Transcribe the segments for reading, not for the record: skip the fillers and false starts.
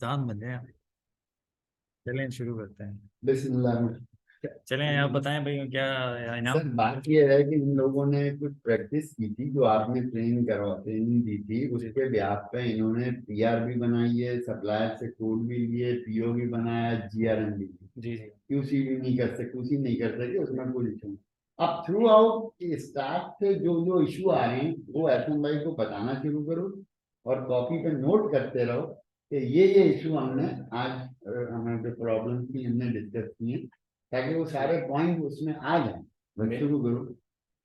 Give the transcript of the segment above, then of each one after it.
जान बन जाए। चलें शुरू करते हैं। बिस्मिल्लाह। चलें आप बताएं भाई क्या इनाम। सर बात यह है कि इन लोगों ने कुछ प्रैक्टिस की थी जो आपने ट्रेनिंग दी थी, जी उसके ब्याज पे इन्होंने पीआर भी बनाई है, सप्लायर से कोड भी लिए, पीओ भी बनाया, जीआरएम भी ली। जी जी। क्यूसी भी नहीं कर सकते, क्यूसी नहीं कर सके, उसमें कोई इशू नहीं। अब थ्रू आउट स्टाफ से जो जो इशू आ रहे हैं वो एसएम भाई को बताना शुरू करो और कॉपी पे नोट करते रहो कि ये इशू हमने आज हमें जो प्रॉब्लम थी हमने डिस्कस की है, ताकि वो सारे पॉइंट उसमें आ जाए। बस शुरू करो।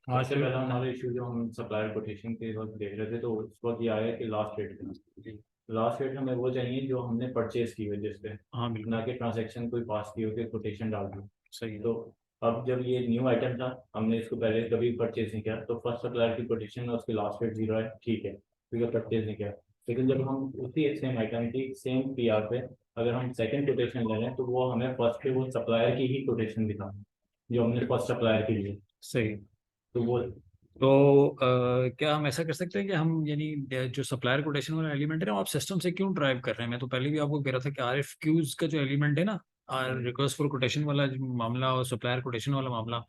हाँ सबसे शुरू। पहला हमारा इशू जो हम सप्लायर कोटेशन के वक्त देख रहे थे, तो उस वक्त ये आया कि लास्ट रेट देना। लास्ट रेट हमें वो चाहिए जो हमने परचेज की हुई, जिसपे हाँ बिल्कुल। ना कि ट्रांजैक्शन कोई पास की हो के कोटेशन डाल दी। सही है। तो अब जब ये न्यू आइटम था, हमने इसको पहले कभी परचेज नहीं किया, तो फर्स्ट सप्लायर की कोटेशन और उसकी लास्ट रेट जीरो है, ठीक है, क्योंकि परचेज नहीं किया। लेकिन जब हम उसी सेम आइटम की सेम पीआर पे अगर हम सेकंड कोटेशन ले रहे हैं, तो वो हमें फर्स्ट पे वो सप्लायर की ही कोटेशन दिखा जो हमने फर्स्ट सप्लायर की ली। सही। तो वो तो क्या हम ऐसा कर सकते हैं कि हम यानी जो सप्लायर कोटेशन वाला एलिमेंट है ना, आप सिस्टम से क्यों ड्राइव कर रहे हैं? मैं तो पहले भी आपको कह रहा था कि RFQs का जो एलिमेंट है ना, रिक्वेस्ट फॉर कोटेशन वाला जो मामला और सप्लायर कोटेशन वाला मामला,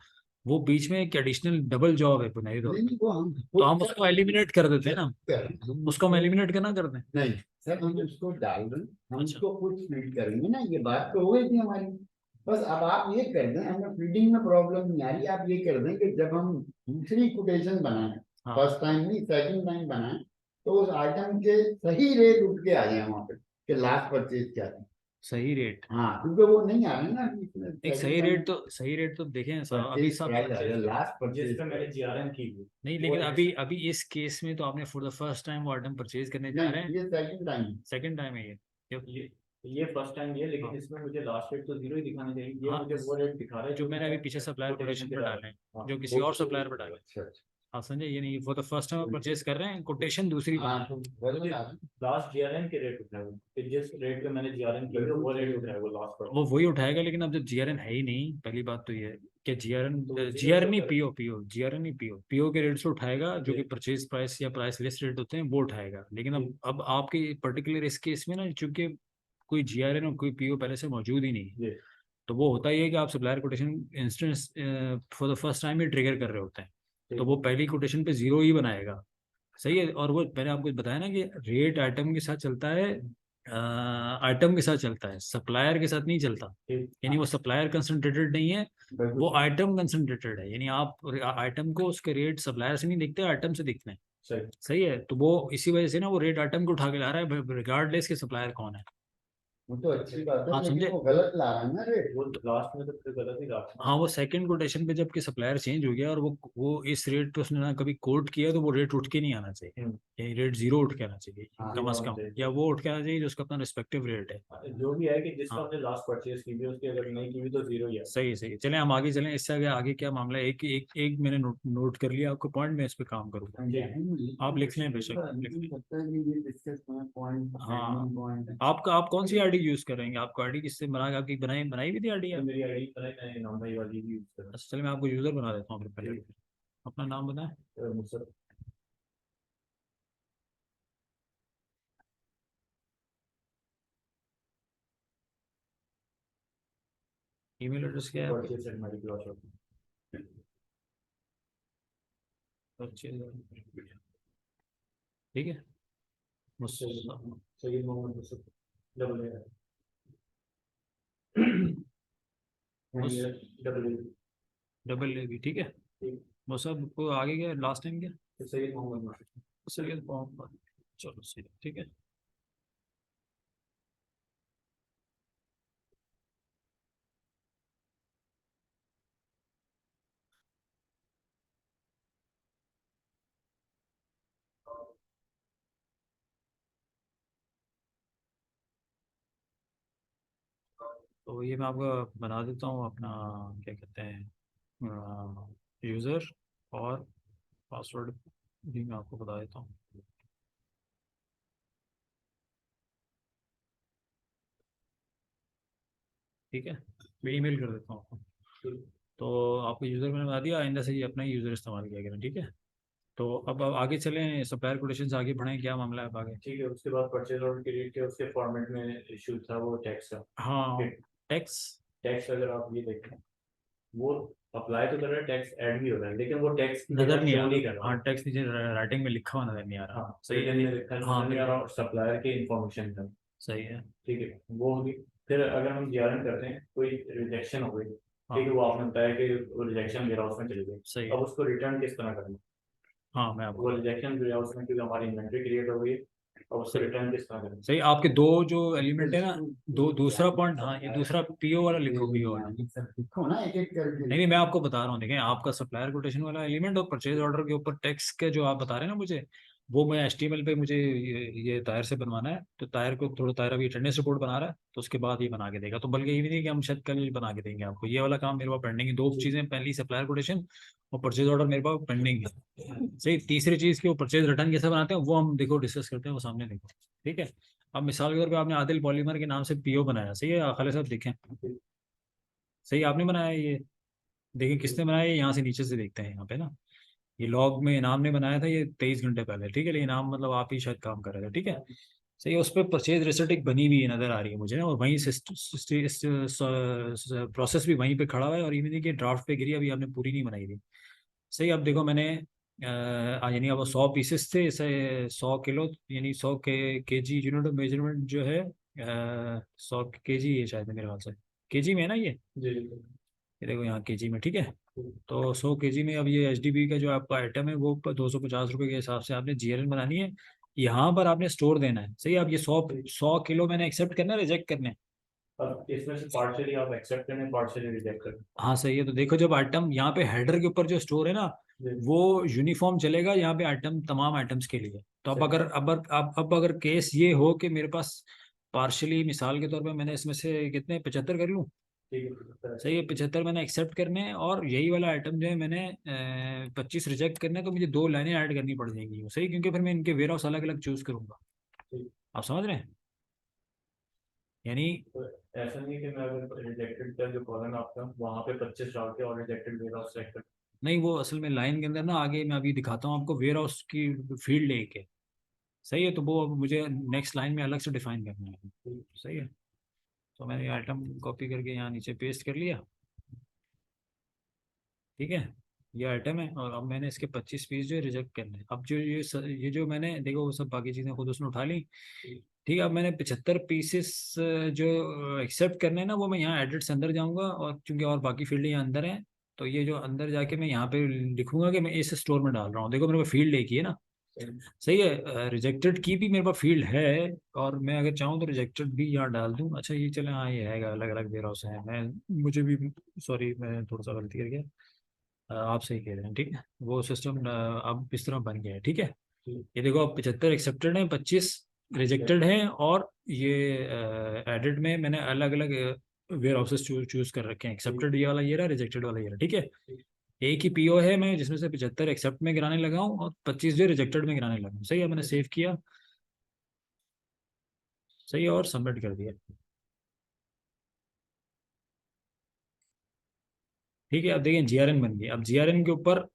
वो बीच में एक एडिशनल डबल जॉब है बुनियादी तौर नहीं पे। नहीं, वो हम तो खुद हम उसको एलिमिनेट कर देते हैं ना, हम उसको हम एलिमिनेट करना कर दें। नहीं सर, हम उसको डाल दें, हम अच्छा। उसको खुद फीड करेंगे ना, ये बात तो हो गई थी हमारी। बस अब आप ये कर दें, हमें फीडिंग में प्रॉब्लम नहीं आ रही, आप ये कर दें कि जब हम दूसरी कोटेशन बनाएं, हाँ फर्स्ट टाइम नहीं सेकंड टाइम बनाएं, तो उस आइटम के सही रेट उठ के आ जाए वहां पे कि लास्ट परचेज क्या थी। सही रेट। हाँ, क्योंकि वो नहीं आ रहे ना अभी इसमें एक सेकंड टाइम सही रेट तो देखें अभी परचेज सब। प्राइस आ रहा है, लास्ट जिस परचेज पे मैंने प्राइस। जीआरएम की हुई नहीं वो लेकिन अभी अभी इस केस में तो आपने फॉर द फर्स्ट टाइम वो आइटम परचेज करने जा रहे नहीं, हैं। ये सेकंड टाइम। सेकंड टाइम है ये। ये ये फर्स्ट टाइम ये, लेकिन हाँ इसमें मुझे लास्ट रेट तो जीरो ही दिखाना चाहिए, ये हाँ। मुझे वो रेट दिखा रहा है जो जो मैंने अभी मैंने पीछे सप्लायर कोटेशन कोटेशन के पर डाला। डाले हैं, हाँ जो किसी वो और सप्लायर पर डाले हैं। अच्छा अच्छा। हाँ समझे, ये नहीं for the first time purchase कर रहे हैं, कोटेशन दूसरी बना हाँ है। तो वही मुझे बता रहा लास्ट जीआरएम के रेट उठ रहा है वो, कि जिस रेट पे मैंने जीआरएम की है वो रेट उठ रहा है वो लास्ट पर। वो वही उठाएगा, लेकिन अब जब GRN है ही नहीं, पहली बात तो ये है कि GRN तो जीरो GRN शो नहीं, करे। पीओ GRN नहीं, पीओ के रेट से उठाएगा, जो कि जी परचेज प्राइस या प्राइस लिस्ट रेट होते हैं वो उठाएगा। लेकिन जी अब आपके पर्टिकुलर इस केस में ना, चूंकि कोई GRN और कोई पीओ पहले से मौजूद ही नहीं है, जी तो वो होता ही है कि आप supplier quotation instance for the first time he trigger कर रहे होते हैं। तो ठीक वो पहली कोटेशन पे जीरो ही बनाएगा। सही है। और वो मैंने आपको बताया ना कि रेट आइटम के साथ चलता है, आइटम के साथ चलता है, सप्लायर के साथ नहीं चलता। ठीक। यानी वो सप्लायर कंसंट्रेटेड नहीं है, वो बिल्कुल आइटम कंसंट्रेटेड है। यानी आप आइटम को उसके रेट सप्लायर से नहीं दिखते, आइटम से दिखते हैं। सही। सही है। तो वो इसी वजह से ना वो रेट आइटम को उठा के ला रहा है, रिगार्डलेस के सप्लायर कौन है। वो तो अच्छी बात है, आप लेकिन समझे। वो गलत ला रहा है ना रेट। वो लास्ट में तो फिर गलत ही रहा हाँ, ना। वो सेकंड कोटेशन पे जबकि सप्लायर चेंज हो गया और वो इस रेट पे उसने ना कभी कोट किया, तो वो रेट उठ के नहीं आना चाहिए। यही रेट जीरो उठ के आना चाहिए हाँ कम जीरो से होना कम, या चाहिए। वो उठ के आना चाहिए जो उसका अपना रिस्पेक्टिव रेट है। जो भी है कि जिसका हाँ हमने लास्ट परचेज की भी उसकी अगर नहीं की भी तो जीरो ही है। सही है सही है। चलें हम आगे चलें, इससे आगे आगे क्या मामला है, एक एक एक मैंने नोट कर लिया आपको पॉइंट, मैं इस पे काम करूंगा। जी आप लिख लें बेशक, लिख लें। लगता है कि ये डिस्कस पॉइंट हाँ। पॉइंट है। आपका आप कौन सी आईडी यूज करेंगे? आपको आईडी किससे बना, आपकी बनाई बनाई हुई थी आईडी तो आप? मेरी आईडी पता है, मैंने नाम भाई वाली भी यूज करा। अच्छा चलिए मैं आपको यूजर बना देता हूँ अपने पहले। अपना नाम बताएं। मुझसे ईमेल एड्रेस क्या है आपका? परचेज एट मेरी क्लास शॉप। अच्छे। ठीक है। सही। मुस- सही मोहम्मद मुसद डबल ए मुस डबल ए। डबल ए भी ठीक है। ठीक। वो सब को आगे क्या लास्ट टाइम क्या? तो सही मोहम्मद मुसद। सैयद मोहम्मद। चलो सही है, ठीक है। तो ये मैं आपको बना देता हूँ अपना, क्या कहते हैं, यूज़र और पासवर्ड भी मैं आपको बता देता हूँ। ठीक है, मैं ईमेल कर देता हूँ आपको। तो आपको यूज़र मैंने बता दिया, आइंदा से ये अपना ही यूज़र इस्तेमाल किया करें, ठीक है। तो अब आगे चलें, सप्लायर कोटेशंस आगे बढ़ें, क्या मामला है अब आगे? ठीक है, उसके बाद परचेज ऑर्डर क्रिएट किया, उसके फॉर्मेट में इशू था वो टैक्स का। हाँ, टैक्स टैक्स अगर आप ये देखें, वो अप्लाई तो कर रहा है, टैक्स ऐड भी हो रहा है, लेकिन वो टैक्स की नजर जगह नहीं शो आ नहीं कर रहा। रहा। हाँ, टैक्स नीचे राइटिंग में लिखा हुआ नजर नहीं आ रहा। हाँ, सही है। रिटर्न में लिखा हाँ, नजर नहीं आ रहा, और सप्लायर के इंफॉर्मेशन है। सही है। ठीक है, वो होगी। फिर अगर हम जीआरएन करते हैं, कोई रिजेक्शन हो गई, ठीक है, हाँ, वो आपने बताया कि वो रिजेक्शन वेयर हाउस में चली गई, सही अब है। उसको रिटर्न किस तरह करना? हाँ, मैं वो आपको रिजेक्शन वेयर हाउस में, क्योंकि हमारी इन्वेंट्री क्रिएट हो गई है, और उसको सही रिटर्न किस तरह करना? सही आपके दो जो एलिमेंट है ना, दूसरा पॉइंट, हाँ, ये दूसरा पीओ वाला लिखो, पीओ वाला। लिखो ना एक एक करके। नहीं नहीं, मैं आपको बता रहा हूँ, देखें, आपका सप्लायर कोटेशन वाला एलिमेंट और परचेज ऑर्डर के ऊपर टैक्स के जो आप बता रहे हैं ना मुझे, वो मैं एचटीएमएल पे मुझे ये तायर से बनवाना है। तो तायर को थोड़ा, तायर अभी अटेंडेंस रिपोर्ट बना रहा है, तो उसके बाद ये बना के देगा। तो बल्कि ये भी नहीं कि हम शायद कल बना के देंगे आपको, ये वाला काम मेरे पास पेंडिंग है। दो चीजें, पहली सप्लायर कोटेशन और परचेज ऑर्डर मेरे पास पेंडिंग है। सही, तीसरी चीज की वो परचेज रिटर्न कैसे बनाते हैं वो हम देखो डिस्कस करते हैं, वो सामने देखो। ठीक है। अब मिसाल के तौर पे आपने आदिल पॉलीमर के नाम से पीओ बनाया, सही है खालिद साहब, देखें, सही आपने बनाया ये। देखिए किसने बनाया है, यहाँ से नीचे से देखते हैं यहाँ पे ना, ये लॉग में इनाम ने बनाया था ये 23 घंटे पहले। ठीक है, लेकिन इनाम मतलब आप ही शायद काम कर रहे थे। ठीक है, सही है। उस पर परचेज रिसिप्ट एक बनी हुई नजर आ रही है मुझे ना, और वहीं से प्रोसेस भी वहीं पे खड़ा हुआ है, और ये नहीं कि ड्राफ्ट पे गिरी, अभी आपने पूरी नहीं बनाई थी। सही, अब देखो मैंने यानी अब 100 पीसेस थे, इसे 100 किलो, यानी 100 के जी यूनिट ऑफ मेजरमेंट जो है, 100 केजी है शायद, मेरे ख्याल से केजी में है ना जी ये देखो यहाँ केजी में। ठीक है, तो 100 केजी में अब ये एचडीबी का जो आपका आइटम है वो 250 रुपये के हिसाब से आपने जीएलएन बनानी है। यहाँ पर आपने स्टोर देना है। सही, अब ये 100 किलो मैंने एक्सेप्ट करना है, रिजेक्ट करने हैं? अब इसमें से पार्शियली आप एक्सेप्ट करें, पार्शियली रिजेक्ट करें। हाँ, सही है। तो देखो, जब आइटम यहाँ पे हेडर के ऊपर जो स्टोर है ना, जी, वो यूनिफॉर्म चलेगा यहाँ पे आइटम, तमाम आइटम्स के लिए। तो अब सही। अगर अब अगर केस ये हो कि मेरे पास पार्शली, मिसाल के तौर पे मैंने इसमें से कितने 75 कर लूँ, ठीक है, सही है, 75 मैंने एक्सेप्ट करने हैं, और यही वाला आइटम जो है मैंने 25 रिजेक्ट करने हैं, तो मुझे 2 लाइनें ऐड करनी पड़ जाएंगी, सही, क्योंकि फिर मैं इनके वेयर हाउस अलग अलग चूज करूंगा। ठीक। आप समझ रहे हैं? यानी तो ऐसा नहीं है कि मैं अगर रिजेक्टेड का जो कॉलम है आपका, वहाँ पे 25 डाल के और रिजेक्टेड वेयर हाउस सेलेक्ट कर। नहीं, वो असल में लाइन के अंदर ना, आगे मैं अभी दिखाता हूँ आपको, वेयर हाउस की फील्ड लेके, सही है, तो वो अब मुझे नेक्स्ट लाइन में अलग से डिफाइन करना है। सही है, तो मैंने आइटम कॉपी करके यहाँ नीचे पेस्ट कर लिया। ठीक है, ये आइटम है, और अब मैंने इसके 25 पीस जो रिजेक्ट करने हैं। अब जो ये जो मैंने देखो, वो सब बाकी चीज़ें खुद उसने उठा ली। ठीक है, अब मैंने 75 पीसेस जो एक्सेप्ट करने हैं ना, वो मैं यहाँ एडिट से अंदर जाऊँगा, और चूंकि और बाकी फील्ड यहाँ अंदर हैं, तो ये जो अंदर जाके मैं यहाँ पे लिखूंगा कि मैं इस स्टोर में डाल रहा हूँ। देखो मेरे पास फील्ड एक ही है ना, सही है। रिजेक्टेड की भी मेरे पास फील्ड है, और मैं अगर चाहूँ तो रिजेक्टेड भी यहाँ डाल दूँ। अच्छा, ये चले, हाँ, ये है, अलग अलग वेयर हाउस है। मैं मुझे भी, सॉरी, मैं थोड़ा सा गलती कर गया। आप सही कह रहे हैं। ठीक है, वो सिस्टम अब इस तरह बन गया है। ठीक है, ये देखो, अब 75 एक्सेप्टेड हैं, 25 रिजेक्टेड हैं, और ये एडिट में मैंने अलग अलग वेयर हाउसेस चूज कर रखे हैं। एक्सेप्टेड ये वाला ये रहा, रिजेक्टेड वाला ये रहा। ठीक है, एक ही पीओ है मैं जिसमें से 75 एक्सेप्ट में गिराने लगा हूँ, और 25 जो रिजेक्टेड में गिराने लगा हूँ। सही है, मैंने सेव किया, सही है, और सबमिट कर दिया। ठीक है, अब देखिए जीआरएन बन गई। अब जीआरएन के ऊपर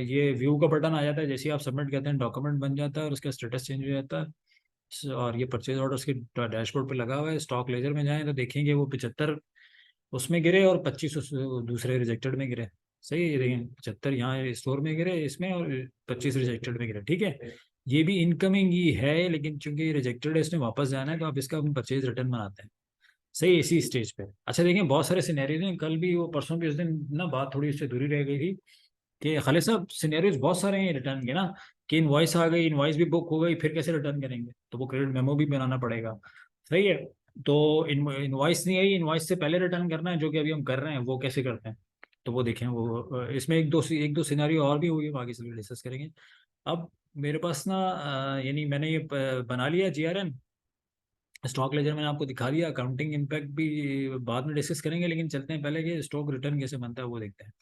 ये व्यू का बटन आ जाता है, जैसे ही आप सबमिट करते हैं डॉक्यूमेंट बन जाता है, और उसका स्टेटस चेंज हो जाता है। और ये परचेज ऑर्डर उसके डैशबोर्ड पे लगा हुआ है। स्टॉक लेजर में जाएं तो देखेंगे वो 75 उसमें गिरे, और 25 उस दूसरे रिजेक्टेड में गिरे। सही है, ये देखें, 75 यहाँ स्टोर में गिरे इसमें, और 25 रिजेक्टेड में गिरे। ठीक है, ये भी इनकमिंग ही है, लेकिन चूंकि रिजेक्टेड है, इसने वापस जाना है, तो आप इसका अपन परचेज रिटर्न बनाते हैं। सही, इसी स्टेज पे। अच्छा, देखिए, बहुत सारे सिनेरियोज हैं, कल भी वो परसों भी उस दिन ना बात थोड़ी उससे दूरी रह गई थी, कि खालिद साहब सिनेरियोज बहुत सारे हैं रिटर्न के ना, कि इनवॉइस आ गई, इनवॉइस भी बुक हो गई, फिर कैसे रिटर्न करेंगे, तो वो क्रेडिट मेमो भी बनाना पड़ेगा। सही है, तो इनवॉइस नहीं आई, इनवॉइस से पहले रिटर्न करना है, जो कि अभी हम कर रहे हैं, वो कैसे करते हैं, तो वो देखें। वो इसमें एक दो सिनेरियो और भी हुई है, आगे चलिए डिस्कस करेंगे। अब मेरे पास ना यानी मैंने ये बना लिया जीआरएन। स्टॉक लेजर मैंने आपको दिखा दिया, अकाउंटिंग इम्पैक्ट भी बाद में डिस्कस करेंगे, लेकिन चलते हैं पहले कि स्टॉक रिटर्न कैसे बनता है वो देखते हैं।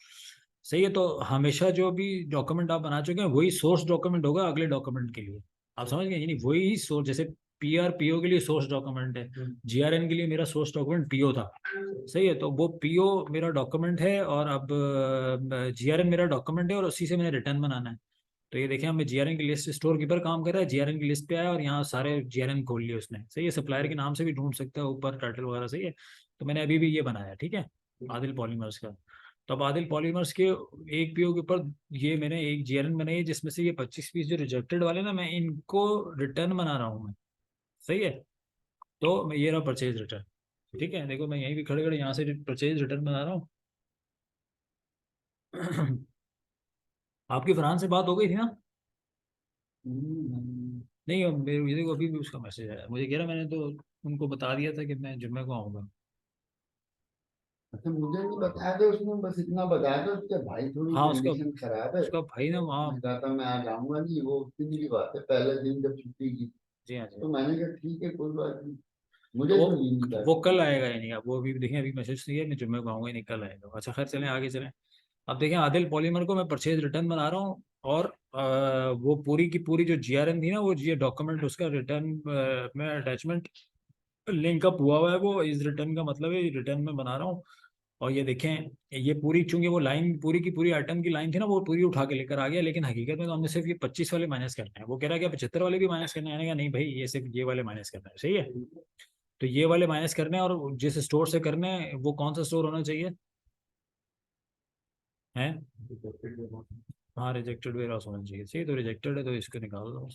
सही है, तो हमेशा जो भी डॉक्यूमेंट आप बना चुके हैं वही सोर्स डॉक्यूमेंट होगा अगले डॉक्यूमेंट के लिए। आप समझ गए, यानी वही सोर्स, जैसे पीआर पीओ के लिए सोर्स डॉक्यूमेंट है, जीआरएन के लिए मेरा सोर्स डॉक्यूमेंट पीओ था। सही है, तो वो पीओ मेरा डॉक्यूमेंट है, और अब जीआरएन मेरा डॉक्यूमेंट है, और उसी से मैंने रिटर्न बनाना है। तो ये देखें हमें जीआरएन की लिस्ट, स्टोर कीपर काम कर रहा है, जीआरएन की लिस्ट पे आया और यहाँ सारे जीआरएन खोल लिए उसने। सही है, सप्लायर के नाम से भी ढूंढ सकता है ऊपर टाइटल वगैरह। सही है, तो मैंने अभी भी ये बनाया, ठीक है, आदिल पॉलीमर्स का। तो अब आदिल पॉलीमर्स के एक पीओ के ऊपर ये मैंने एक जीआरएन बनाई है, जिसमें से ये 25 पीस जो रिजेक्टेड वाले ना, मैं इनको रिटर्न बना रहा हूँ मैं। सही है, तो मैं ये रहा परचेज रिटर्न। ठीक है, देखो मैं यहीं भी खड़े खड़े यहाँ से परचेज रिटर्न बना रहा हूँ। आपकी फरहान से बात हो गई थी ना? नहीं, अब ये देखो अभी भी उसका मैसेज आया, मुझे कह रहा मैंने तो उनको बता दिया था कि मैं जुम्मे को आऊँगा। अच्छा, मुझे नहीं बताया था उसने, बस इतना बताया था उसके भाई थोड़ी हाँ, उसका कंडीशन खराब है। उसका भाई ना वहाँ। मैं कहा था मैं आज आऊंगा नहीं, वो उस दिन की बात है, पहले दिन जब छुट्टी की। जी हाँ, जी तो हाँ। मैंने कहा ठीक है कोई बात नहीं, तो मुझे तो नहीं निकाल। वो कल आएगा या नहीं, अब वो अभी देखें, अभी मैसेज नहीं है, मैं जुम्मे को आऊँगा या नहीं, कल आएगा। अच्छा खैर, चलें आगे चलें। अब देखें आदिल पॉलीमर को मैं परचेज रिटर्न बना रहा हूँ, और वो पूरी की पूरी जो जीआरएन थी ना, वो ये डॉक्यूमेंट उसका रिटर्न में अटैचमेंट लिंक अप हुआ है, वो इस रिटर्न का मतलब है, रिटर्न में बना रहा हूँ। और ये देखें, ये पूरी, चूंकि वो लाइन पूरी की पूरी आइटम की लाइन थी ना, वो पूरी उठा के लेकर आ गया, लेकिन हकीकत में तो हमने सिर्फ ये 25 वाले माइनस करने हैं। वो कह रहा है कि 75 वाले भी माइनस करने हैं। मैंने कहा नहीं भाई, ये सिर्फ ये वाले माइनस करना है। सही है, तो ये वाले माइनस करने हैं, और जिस स्टोर से करने हैं वो कौन सा स्टोर होना चाहिए है? हाँ, रिजेक्टेड वेयर हाउस होना चाहिए। सही, तो रिजेक्टेड है तो इसको निकाल दो।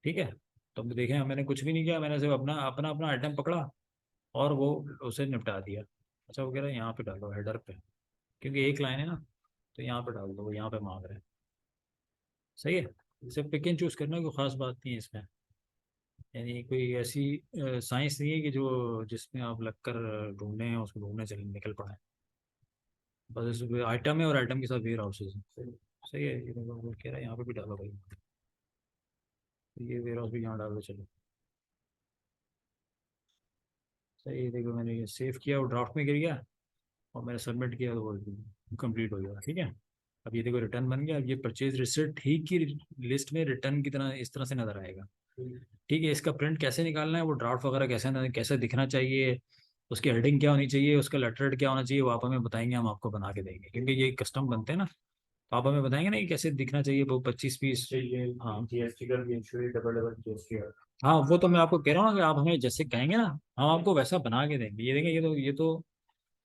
ठीक है, तो अब देखें मैंने कुछ भी नहीं किया, मैंने सिर्फ अपना अपना अपना आइटम पकड़ा और वो उसे निपटा दिया। अच्छा, वो कह रहा है यहाँ पे डालो हेडर पे, क्योंकि एक लाइन है ना, तो यहाँ पे डाल दो, वो यहाँ पे मांग रहे हैं। सही है, सिर्फ पिक एंड चूज करना, कोई खास बात नहीं है इसमें। यानी कोई ऐसी साइंस नहीं है कि जो जिसमें आप लगकर ढूंढने हैं, उसको ढूंढने चले निकल पड़े। बस आइटम है और आइटम के साथ वेयर हाउसेज है। सही है, ये देखो वो कह रहा है यहाँ पे भी डालो भाई, ये वेयर हाउस भी यहाँ डाल दो, चलो। सही है, देखो मैंने ये सेव किया, वो ड्राफ्ट में गिर गया, और मैंने सबमिट किया तो वो कंप्लीट हो गया। ठीक है, अब ये देखो रिटर्न बन गया। अब ये परचेज रिसिप्ट ठीक की लिस्ट में रिटर्न की तरह इस तरह से नजर आएगा। ठीक है, इसका प्रिंट कैसे निकालना है, वो ड्राफ्ट वगैरह कैसे कैसे दिखना चाहिए, उसकी हेडिंग क्या होनी चाहिए, उसका लेटर क्या होना चाहिए, वो आप हमें बताएंगे, हम आपको बना के देंगे, क्योंकि ये कस्टम बनते हैं ना। तो आप हमें बताएंगे ना कि कैसे दिखना चाहिए वो 25 पीस। हाँ, जीएसटी का भी इशू है, डबल डबल जीएसटी। हाँ, वो तो मैं आपको कह रहा हूँ ना कि आप हमें जैसे कहेंगे ना, हम आपको वैसा बना के देंगे। ये देंगे, ये तो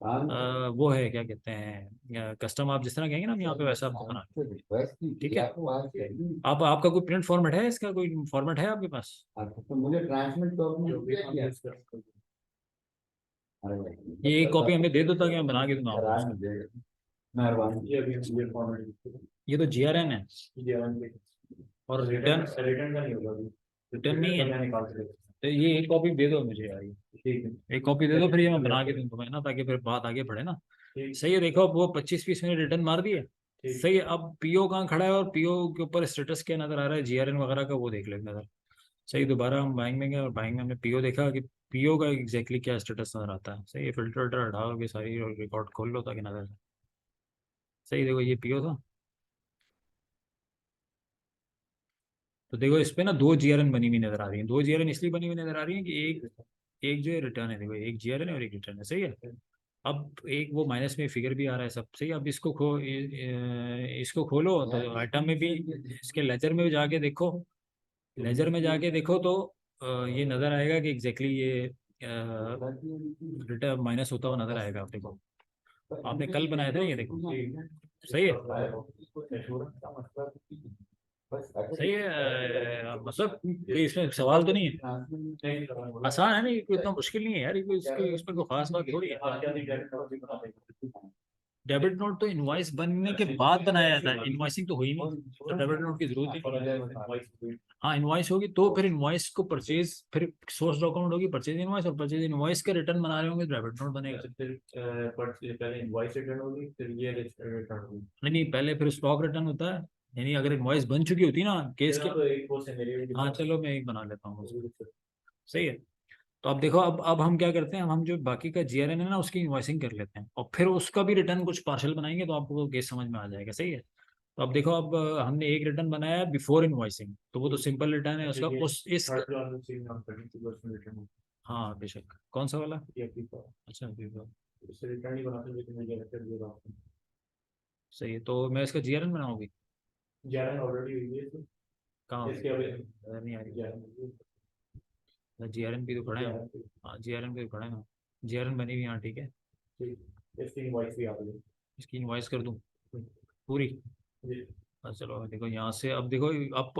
हाँ, वो है, क्या कहते हैं, कस्टम, आप जिस तरह कहेंगे ना, हम यहाँ पे वैसा आपको बना के आपसे देंगे। रिक्वेस्ट की ठीक थी, है, आपको आज करनी। आप आपका कोई प्रिंट फॉर्मेट है, इसका कोई फॉर्मेट है आपके पास? अच्छा, तो मुझे ट्रांसमिट जो भी हम डॉक्यूमेंट यूज कर सकते हैं। अरे ये एक कॉपी हमें दे दो ताकि मैं बना के दूंगा आपको करा उसका। मुझे, मेहरबानी। ये अभी ये फॉर्मेट ये तो जीआरएन है, ये और रिटर्न रिटर्न, रिटर्न का नहीं होगा अभी। रिटर्न नहीं तो है। मैं निकाल के देता तो ये एक कॉपी दे दो मुझे यार, ये हूँ। ठीक है, एक कॉपी दे दो, फिर ये मैं बना के दूंगा मैं ना, ताकि फिर बात आगे बढ़े ना। ठीक सही है, देखो अब वो 25 पीस मैंने रिटर्न मार दिए। ठीक। सही है, अब पीओ कहाँ खड़ा है और पीओ के ऊपर स्टेटस क्या नजर आ रहा है जीआरएन वगैरह का, वो देख लेंगे नजर। सही, दोबारा हम बाइंग में गए और बाइंग में हमने पीओ देखा कि पीओ का एग्जैक्टली क्या स्टेटस नजर आता है। सही है, फिल्टर विल्टर हटाओगे सारी और रिकॉर्ड खोल लो ताकि नजर आए। सही, देखो ये पीओ था। तो देखो इस पे ना दो जीआरएन बनी हुई नजर आ रही है। दो जीआरएन इसलिए बनी हुई नजर आ रही है कि एक एक जो है रिटर्न है, देखो एक जीआरएन है और एक रिटर्न है। सही है, अब एक वो माइनस में फिगर भी आ रहा है सब। सही है, अब इसको खोलो तो आइटम में भी, इसके लेजर में भी जाके देखो। लेजर में जाके देखो तो ये नज़र आएगा कि एग्जैक्टली ये रिटर्न माइनस होता हुआ नजर आएगा। आप देखो, आपने कल बनाया था ना, ये देखो। सही है, सही है, मतलब ये इसमें सवाल तो नहीं है, आसान है ना, ये कोई इतना मुश्किल नहीं है यार, ये कोई इसमें कोई खास बात थोड़ी है। डेबिट नोट तो इनवॉइस बनने के बाद बनाया जाता है, इनवॉइसिंग तो हुई नहीं, तो डेबिट नोट की जरूरत ही नहीं है। हाँ, इनवॉइस होगी तो फिर इनवॉइस को परचेज, फिर सोर्स डॉक्यूमेंट होगी परचेज इनवॉइस, और परचेज इनवॉइस के रिटर्न बना रहे होंगे तो डेबिट नोट बनेगा। फिर पहले इनवॉइस रिटर्न होगी, फिर ये रिटर्न होगी। नहीं नहीं, पहले फिर स्टॉक रिटर्न होता है। यानी अगर इनवॉइस बन चुकी होती ना केस के। तो एक वो सिनेरियो। हाँ चलो, मैं एक बना लेता हूँ उसको। सही है, तो अब देखो, अब हम क्या करते हैं, हम जो बाकी का जीआरएन है ना, उसकी इन्वॉइसिंग कर लेते हैं, और फिर उसका भी रिटर्न कुछ पार्शल बनाएंगे तो आपको केस समझ में आ जाएगा। सही है, तो अब देखो, अब हमने एक रिटर्न बनाया है बिफोर इन्वॉइसिंग, तो वो तो सिंपल रिटर्न है उसका, उस इस। हाँ बेशक, कौन सा वाला? अच्छा, बिफोर। रिटर्न ही बनाते हैं, लेकिन मुझे लगता है ये बात है। सही है, तो मैं इसका जीआरएन बनाऊंगी। JRN ऑलरेडी हुई है इसमें। कहाँ इसके अभी नजर नहीं आ रही? JRN GRN पे तो खड़े हैं। हाँ GRN पे तो खड़े हैं ना, GRN बनी हुई यहाँ, ठीक है। इसकी इनवॉइस भी आ गई है। इसकी इनवॉइस कर दूँ पूरी? जी। हाँ चलो देखो यहाँ से, अब देखो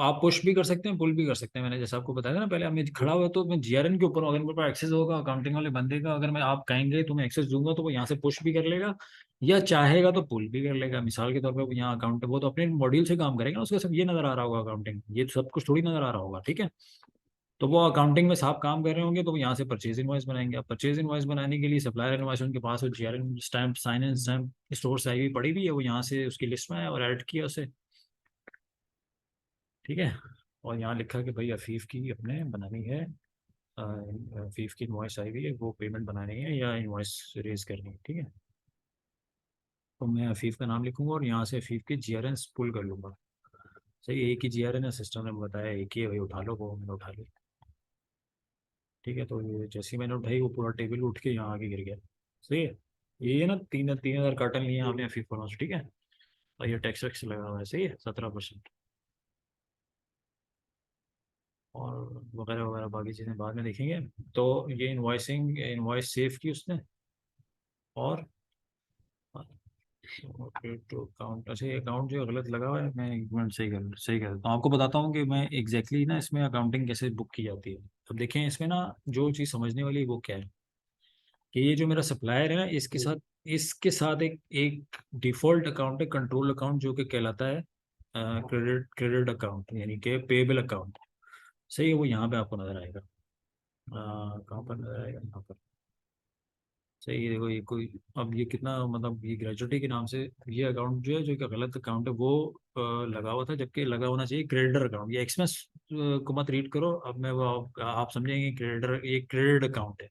आप पुश भी कर सकते हैं, पुल भी कर सकते हैं। मैंने जैसा आपको बताया था ना पहले, अब मैं खड़ा हुआ तो मैं GRN के ऊपर हूँ, अगर मेरे पास एक्सेस होगा अकाउंटिंग वाले बंदे का, अगर मैं आप कहेंगे तो मैं एक्सेस दूंगा तो वो यहाँ से पुश भी कर लेगा, या चाहेगा तो पुल भी कर लेगा। मिसाल के तौर पर यहाँ अकाउंट, वो तो अपने मॉड्यूल से काम करेगा ना, उसका सब ये नजर आ रहा होगा अकाउंटिंग, ये सब कुछ थोड़ी नजर आ रहा होगा, ठीक है। तो वो अकाउंटिंग में साहब काम कर रहे होंगे तो वो यहाँ से परचेज इनवॉइस बनाएंगे। अब परचेज इनवॉइस बनाने के लिए सप्लायर इनवॉइस उनके पास, वो GRN stamp, sign and stamp store से आई हुई पड़ी हुई है, वो यहाँ से उसकी लिस्ट में है और ऐड किया उसे, ठीक है। और यहाँ लिखा कि भाई अफीफ की अपने बनानी है, अफीफ की इनवॉइस आई हुई है, वो पेमेंट बनानी है या इनवॉइस रेज करनी है, ठीक है। तो मैं अफीफ का नाम लिखूंगा और यहाँ से अफीफ के GRN पुल कर लूंगा। सही, एक ही GRN है, सिस्टम ने बताया एक ही है, भाई उठा लो, वो मैंने उठा ली, ठीक है। तो ये जैसे ही मैंने उठाई वो पूरा टेबल उठ के यहाँ आगे गिर गया। सही है। ये ना 3,000 कार्टन लिए आपने अफीफ फॉर्मा से, ठीक है। और ये टैक्स वैक्स लगा हुआ है, सही है, 17%। और वगैरह वगैरह बाकी चीज़ें बाद में देखेंगे। तो ये इनवॉइसिंग, इनवॉइस सेव की उसने, और तो अकाउंट, अच्छा ये अकाउंट जो गलत लगा हुआ है, मैं एक मिनट सही कर देता हूँ। आपको बताता हूँ कि मैं एग्जैक्टली ना इसमें अकाउंटिंग कैसे बुक की जाती है। अब देखें इसमें ना, जो चीज़ समझने वाली है वो क्या है, कि ये जो मेरा सप्लायर है ना, इसके साथ एक एक डिफॉल्ट अकाउंट है, कंट्रोल अकाउंट, जो कि कहलाता है क्रेडिट अकाउंट, यानी कि पेबल अकाउंट। सही है, वो यहाँ पे आपको नजर आएगा। कहाँ पर नजर आएगा? यहाँ पर। सही है, देखो ये कोई, अब ये कितना, मतलब ये ग्रेजुएटी के नाम से ये अकाउंट जो है, जो कि गलत अकाउंट है, वो लगा हुआ था, जबकि लगा होना चाहिए क्रेडिटर अकाउंट। ये एक्सपेंस को मत रीड करो, अब मैं वो आप समझेंगे क्रेडिटर, ये क्रेडिट अकाउंट है।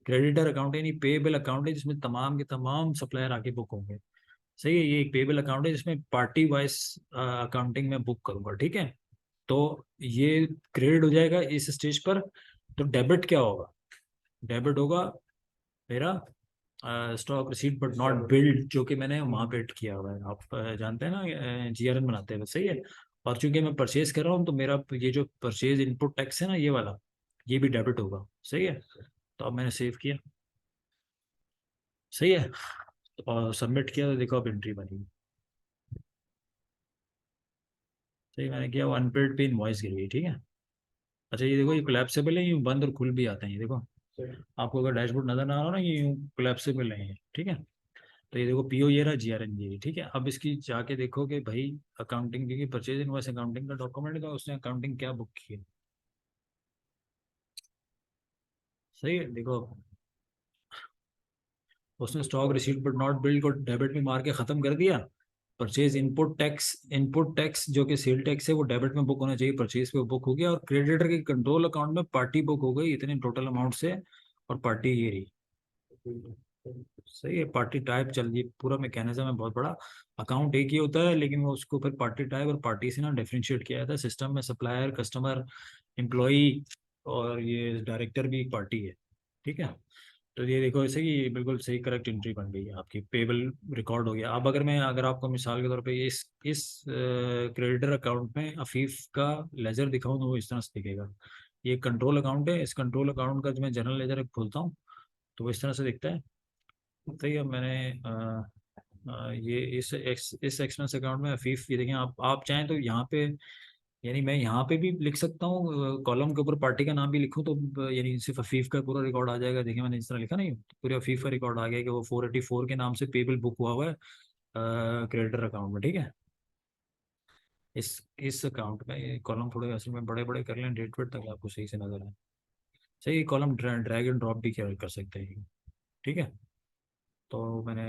क्रेडिटर अकाउंट यानी पेबल अकाउंट है, जिसमें तमाम के तमाम सप्लायर आके बुक होंगे। सही है, ये एक पेबल अकाउंट है जिसमें पार्टी वाइज अकाउंटिंग में बुक करूंगा, ठीक है। तो ये क्रेडिट हो जाएगा इस स्टेज पर। तो डेबिट क्या होगा? डेबिट होगा मेरा stock receipt but not build, जो कि मैंने वहाँ पे किया हुआ है। आप जानते हैं ना GRN बनाते हैं, सही है। और चूंकि मैं परचेज कर रहा हूँ तो मेरा ये जो परचेज इनपुट टैक्स है ना, ये वाला, ये भी डेबिट होगा, सही है। तो अब मैंने सेव किया, सही है, और सबमिट किया तो देखो अब एंट्री बनी। सही, मैंने किया, वो अनपेड पे इनवॉइस गिर गई, ठीक है। अच्छा ये देखो, ये कोलैप्सिबल है, ये बंद और खुल भी आते हैं, ये देखो। आपको अगर डैशबोर्ड नजर ना आ रहा हो ना, ये कोलैप्सिबल है ये, ठीक है। तो ये देखो PO ये रहा, GRN ये, ठीक है। अब इसकी जाके देखो कि भाई अकाउंटिंग, क्योंकि परचेज इनवॉइस अकाउंटिंग का डॉक्यूमेंट है, उसने अकाउंटिंग क्या बुक की है। सही है, देखो उसने stock receipt but not build को डेबिट में मार के खत्म कर दिया। परचेज इनपुट टैक्स जो कि सेल टैक्स है, वो डेबिट में बुक होना चाहिए, परचेज पे बुक हो गया। और क्रेडिटर के कंट्रोल अकाउंट में पार्टी बुक हो गई इतने टोटल अमाउंट से, और पार्टी ये रही। सही है, पार्टी टाइप चल, ये पूरा मैकेनिज्म है बहुत बड़ा। अकाउंट एक ही होता है, लेकिन वो उसको फिर पार्टी टाइप और पार्टी से ना डिफरेंशिएट किया जाता है सिस्टम में। सप्लायर, कस्टमर, एम्प्लॉई और ये डायरेक्टर भी एक पार्टी है, ठीक है। तो ये देखो ऐसे कि ये बिल्कुल सही करेक्ट एंट्री बन गई है आपकी, पेबल रिकॉर्ड हो गया। अब अगर आपको मिसाल के तौर पे इस क्रेडिटर अकाउंट में अफीफ का लेजर दिखाऊं तो वो इस तरह से दिखेगा। ये कंट्रोल अकाउंट है, इस कंट्रोल अकाउंट का जो मैं जनरल लेजर खोलता हूँ तो वो इस तरह से दिखता है। तो ये अब मैंने ये इस एक्सपेंस अकाउंट में अफीफ, ये देखें, आप चाहें तो यहाँ पे, यानी मैं यहाँ पे भी लिख सकता हूँ, कॉलम के ऊपर पार्टी का नाम भी लिखूँ तो यानी सिर्फ अफीफ का पूरा रिकॉर्ड आ जाएगा। देखिए मैंने इस तरह लिखा नहीं, तो पूरे अफीफ का रिकॉर्ड आ गया कि वो 484 के नाम से पेबल बुक हुआ है क्रेडिटर अकाउंट में, ठीक है। इस अकाउंट में ये कॉलम थोड़े असल में बड़े बड़े कर लें, डेट वेट तक आपको सही से नजर आए। सही, कॉलम ड्रैग एंड ड्रॉप भी कर सकते हैं, ठीक है। तो मैंने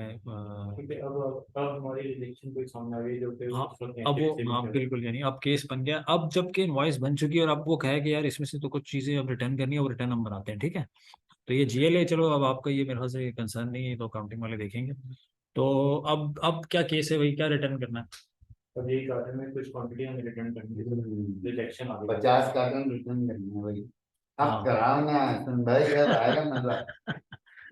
ठीक है। अब हमारी रिलेशन कोई सामने आ गई जो कि हाँ, उस वक्त अब वो, एक्टिव से नहीं हाँ कर रही। बिल्कुल, यानी अब केस बन गया। अब जबकि इनवॉइस बन चुकी है और अब वो कहे कि यार इसमें से तो कुछ चीज़ें अब रिटर्न करनी है, वो रिटर्न हम बनाते हैं, ठीक है। तो ये GL है, चलो अब आपका ये मेरे ख्याल से कंसर्न नहीं है, तो अकाउंटिंग वाले देखेंगे। तो अब क्या केस है भाई, क्या रिटर्न करना है? अब यही कार्टन में कुछ क्वांटिटी हमें रिटर्न करनी है, रिजेक्शन आ गई। 50 कार्टन रिटर्न करनी है भाई। आप हाँ कराओ ना सुन भाई, जब आएगा मजा।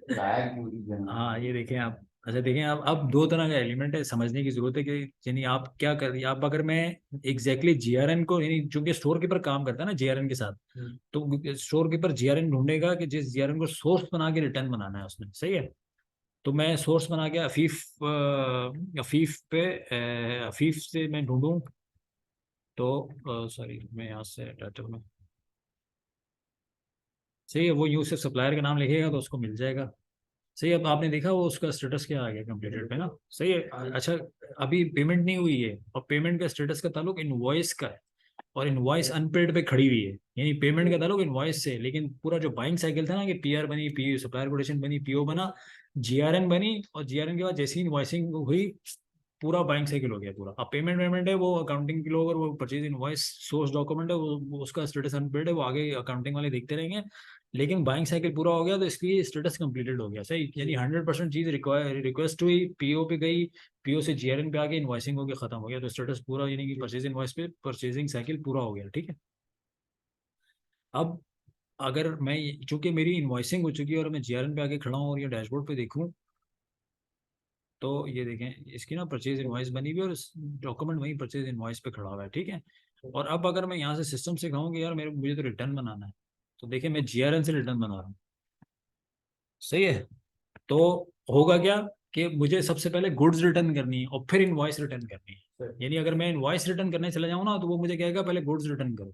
लायक पूरी जमा। हाँ, ये देखें आप, अच्छा देखें, अब दो तरह का एलिमेंट है, समझने की जरूरत है कि यानी आप क्या कर रही आप अगर मैं एग्जैक्टली जीआरएन को, यानी चूंकि स्टोर कीपर काम करता है ना जीआरएन के साथ, तो स्टोर कीपर जीआरएन ढूंढेगा कि जिस जीआरएन को सोर्स बना के रिटर्न बनाना है उसमें, सही है। तो मैं सोर्स बना के अफीफ पे अफीफ से मैं ढूंढूं, तो सॉरी मैं यहाँ से टाइटल में, सही है, वो यूज से सप्लायर का नाम लिखेगा तो उसको मिल जाएगा। सही है, अब आपने देखा वो उसका स्टेटस क्या आ गया कंप्लीटेड पे ना, सही है। अच्छा, अभी पेमेंट नहीं हुई है और पेमेंट का स्टेटस का ताल्लुक इनवॉइस का है, और इनवॉइस अनपेड पे खड़ी हुई है, यानी पेमेंट का ताल्लुक इनवॉइस से, लेकिन पूरा जो बाइंग साइकिल था ना कि पीआर बनी, पी सप्लायर कोटेशन बनी, पीओ बना, जीआरएन बनी, और जीआरएन के बाद जैसी इनवॉइसिंग हुई पूरा बाइंग साइकिल हो गया पूरा। अब पेमेंट वेमेंट है वो अकाउंटिंग के लोग, और वो परचेज इनवॉइस सोर्स डॉक्यूमेंट है वो उसका स्टेटस अनपेड है, वो आगे अकाउंटिंग वाले देखते रहेंगे। लेकिन बाइंग साइकिल पूरा हो गया तो इसलिए स्टेटस कंप्लीटेड हो गया, सही, यानी 100% चीज रिक्वेस्ट हुई, पीओ पे गई, पीओ से जीआरएन पे आके इनवॉइसिंग होकर खत्म हो गया, तो स्टेटस पूरा, यानी कि परचेज इनवॉइस पे परचेजिंग साइकिल पूरा हो गया, ठीक है। अब अगर मैं, चूंकि मेरी इनवॉइसिंग हो चुकी है और मैं जीआरएन पे आके खड़ा हूँ और ये डैशबोर्ड पे देखूँ, तो ये देखें इसकी ना परचेज इनवॉइस बनी हुई है और डॉक्यूमेंट वहीं परचेज इनवॉइस पे खड़ा हुआ है, ठीक है। और अब अगर मैं यहाँ से सिस्टम से कहूँ कि यार मेरे मुझे तो रिटर्न बनाना है, तो देखिए मैं जीआरएन से रिटर्न बना रहा हूँ, सही है। तो होगा क्या कि मुझे सबसे पहले गुड्स रिटर्न करनी है और फिर इनवॉइस रिटर्न करनी है, यानी अगर मैं इनवॉइस रिटर्न करने चला जाऊँ ना तो वो मुझे कहेगा पहले गुड्स रिटर्न करो।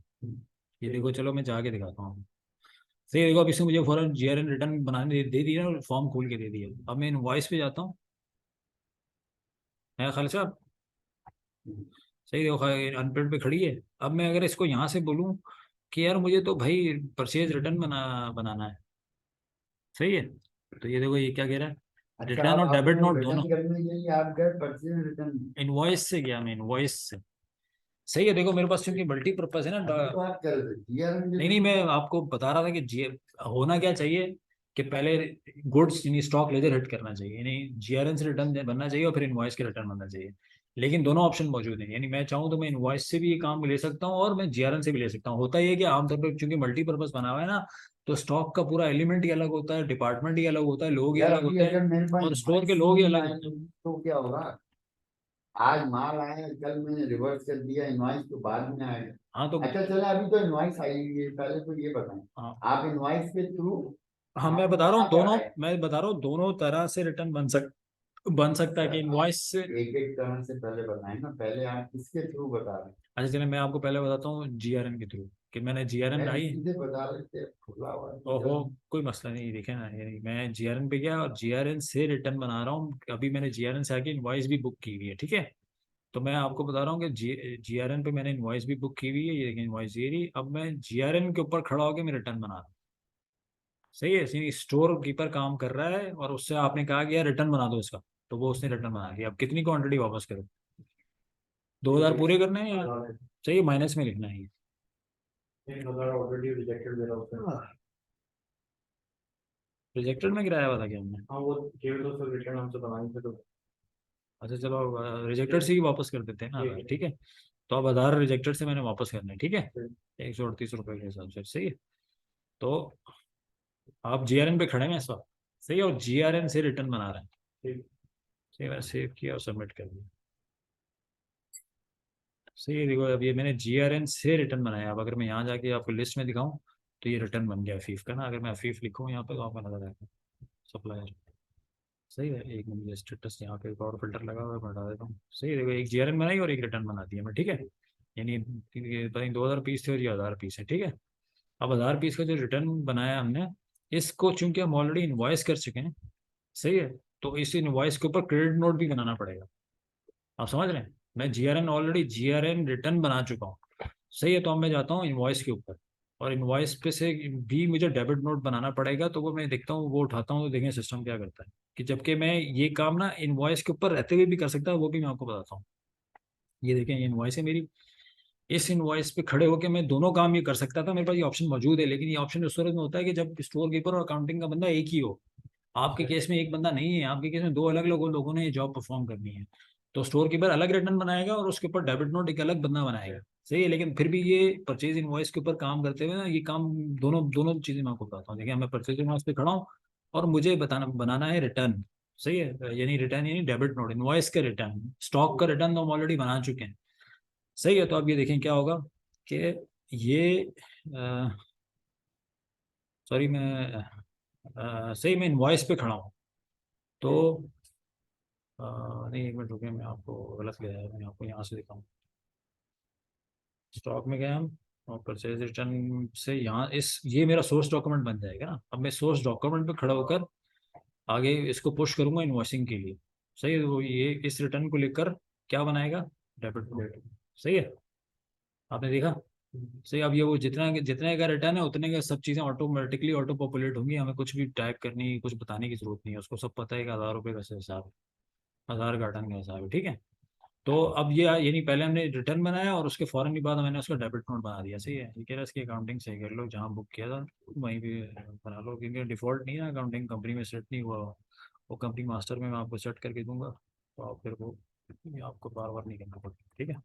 ये देखो, चलो मैं जाके दिखाता हूँ, सही है, देखो अब इसने मुझे फौरन जीआरएन रिटर्न बनाने दे दिया और फॉर्म खोल के दे दिया। अब मैं इनवॉइस पे जाता हूँ, है खालिद साहब, सही, देखो अनपेड पे खड़ी है। अब मैं अगर इसको यहाँ से बोलूँ कि यार मुझे तो भाई परचेज रिटर्न बनाना है, सही है, तो ये देखो ये क्या कह रहा है, अच्छा, रिटर्न अब और डेबिट आपने नोट दोनों। रिटर्न करने के लिए आप गए परचेज रिटर्न, इनवॉइस से गया मैं, इनवॉइस से, सही है, देखो मेरे पास क्योंकि मल्टीपर्पज है ना तो आप कर रहे थे जीआरएन नहीं नहीं, मैं आपको बता रहा था कि जी होना क्या चाहिए कि पहले गुड्स यानी स्टॉक लेजर हिट करना चाहिए, यानी जीआरएन से रिटर्न बनना चाहिए और फिर इनवॉइस के रिटर्न बनना चाहिए। लेकिन दोनों ऑप्शन मौजूद हैं, यानी मैं चाहूँ तो मैं इनवॉइस से भी ये काम ले सकता हूँ और मैं जीआरएन से भी ले सकता हूँ। होता ही है कि आमतौर पर चूंकि मल्टीपर्पज बना हुआ है ना, तो स्टॉक का पूरा एलिमेंट ही अलग होता है, डिपार्टमेंट ही अलग होता है, लोग ही यार अलग अभी होते अगर हैं, मेरे पास और स्टोर के इनवॉइस लोग ही नहीं अलग आए होते हैं। तो क्या होगा? आज माल आया, कल मैंने रिवर्स कर दिया, इनवॉइस तो बाद में आएगा। हाँ तो अच्छा चलो, अभी तो इनवॉइस आई हुई है, पहले तो ये बताएं, हाँ आप इनवॉइस के थ्रू हाँ, मैं आपने बता रहा हूँ कहाँ दोनों, बढ़ाए? मैं बता रहा हूँ दोनों तरह से रिटर्न बन सकता है कि इनवॉइस से। एक एक टर्न से पहले बताएं ना, पहले आप किसके थ्रू बता रहे अच्छा चलिए मैं आपको पहले बताता हूँ जीआरएन के थ्रू, कि मैंने जीआरएन हैं? लाई। सीधे बता रहे थे, खुला हुआ है तो ओहो, जल्दी। कोई मसला नहीं, देखे ना, यानी मैं जीआरएन पे गया और जीआरएन से रिटर्न बना रहा हूँ, अभी मैंने जीआरएन से आके इनवॉइस भी बुक की हुई है, ठीक है। तो मैं आपको बता रहा हूँ कि जीआरएन पे मैंने इनवॉइस भी बुक की हुई है, ये देखिए इनवॉइस ये रही। अब मैं जीआरएन के ऊपर खड़ा होकर मैं रिटर्न बना रहा हूँ, सही है, यानी स्टोर कीपर काम कर रहा है और उससे आपने कहा कि यार रिटर्न बना दो इसका, तो वो उसने रिटर्न बना दिया। अब कितनी क्वांटिटी वापस करो, 2000 पूरे करने हैं या चाहिए माइनस में लिखना है ये? ऑलरेडी रिजेक्टेड दे रहा हूँ। रिजेक्टेड में गिराया हुआ था क्या हमने? हाँ वो केवल तो सर रिटर्न हमसे बनाएंगे तो अच्छा चलो, रिजेक्टेड से ही वापस कर देते हैं ना, ठीक है। ठीक है। तो अब आधार रिजेक्टेड से मैंने वापस करना है, ठीक है, 138 रुपये के हिसाब से, सही है। तो आप जीआरएन पे खड़े हैं इस वक्त, सही है, और जीआरएन से रिटर्न बना रहे हैं, ठीक। सही है, मैंने सेव किया और सबमिट कर दिया, सही है। देखो अब ये मैंने जीआरएन से रिटर्न बनाया। अब अगर मैं यहाँ जाके आपको लिस्ट में दिखाऊं तो ये रिटर्न बन गया अफीफ का ना, अगर मैं अफीफ लिखूँ यहाँ पे तो आपको नजर आएगा सप्लायर, सही है। एक मिनट, स्टेटस यहाँ पे एक और फिल्टर लगा हुआ है, मैं हटा देता हूँ, सही है। देखो एक जीआरएन बनाई और एक रिटर्न बना दिया मैं, ठीक है, यानी ये पता नहीं 2000 पीस थे और ये 1000 पीस है, ठीक है। अब 1000 पीस का जो रिटर्न बनाया हमने, इसको चूंकि हम ऑलरेडी इन्वॉइस कर चुके हैं, सही है, तो इस इन्वॉइस के ऊपर क्रेडिट नोट भी बनाना पड़ेगा। आप समझ रहे हैं, मैं जीआरएन ऑलरेडी जीआरएन रिटर्न बना चुका हूँ, सही है। तो अब मैं जाता हूँ इन्वॉइस के ऊपर और इन्वॉइस पे से भी मुझे डेबिट नोट बनाना पड़ेगा, तो वो मैं देखता हूँ, वो उठाता हूँ, तो देखें सिस्टम क्या करता है कि जबकि मैं ये काम ना इन्वॉइस के ऊपर रहते हुए भी कर सकता हूँ, वो भी मैं आपको बताता हूँ। ये देखें ये इन्वॉइस है मेरी, इस इनवॉइस पे खड़े होकर मैं दोनों काम ये कर सकता था, मेरे पास ये ऑप्शन मौजूद है, लेकिन ये ऑप्शन उस सूरत में होता है कि जब स्टोर कीपर और अकाउंटिंग का बंदा एक ही हो। आपके केस में एक बंदा नहीं है, आपके केस में दो अलग अलग लोगों ने ये जॉब परफॉर्म करनी है, तो स्टोर कीपर अलग रिटर्न बनाएगा और उसके ऊपर डेबिट नोट एक अलग बंदा बनाएगा, सही है। लेकिन फिर भी ये परचेज इनवॉइस के ऊपर काम करते हुए ना, ये काम दोनों दोनों चीजें मैं आपको बताता हूँ। देखिए मैं परचेज इनवॉइस पे खड़ा हूँ और मुझे बताना बनाना है रिटर्न, सही है, यानी रिटर्न यानी डेबिट नोट, इनवॉइस का रिटर्न, स्टॉक का रिटर्न तो हम ऑलरेडी बना चुके हैं। सही है, तो अब ये देखें क्या होगा कि ये सॉरी मैं सही मैं इनवॉइस पे खड़ा हूँ। तो नहीं, एक मिनट रुकिए, मैं आपको गलत गया है, मैं आपको यहाँ से दिखाऊँ। स्टॉक में गए हम, और परचेज रिटर्न से यहाँ इस ये मेरा सोर्स डॉक्यूमेंट बन जाएगा ना। अब मैं सोर्स डॉक्यूमेंट पे खड़ा होकर आगे इसको पुश करूंगा इनवॉइसिंग के लिए। सही है, तो ये इस रिटर्न को लेकर क्या बनाएगा, डेबिट नोट। सही है, आपने देखा। सही, अब ये वो जितना जितने का रिटर्न है उतने का सब चीज़ें ऑटोमेटिकली ऑटो पॉपुलेट होंगी, हमें कुछ भी टाइप करनी, कुछ बताने की जरूरत नहीं है, उसको सब पता है कि 1000 रुपये का हिसाब है, 1000 का का हिसाब है। ठीक है, तो अब ये यानी पहले हमने रिटर्न बनाया और उसके फौरन ही बाद मैंने उसका डेबिट नोट बना दिया। सही है, ये कह रहा है इसकी अकाउंटिंग सही कर लो, जहाँ बुक किया था वहीं पे बना लो, क्योंकि डिफॉल्ट नहीं है अकाउंटिंग कंपनी में सेट नहीं हुआ, वो कंपनी मास्टर में मैं आपको सेट करके दूंगा, तो आप फिर वो ये आपको बार बार नहीं करना पड़ेगा। ठीक है,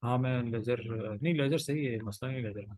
हाँ मैं लेजर, नहीं लेजर सही है, मसला नहीं लेजर में।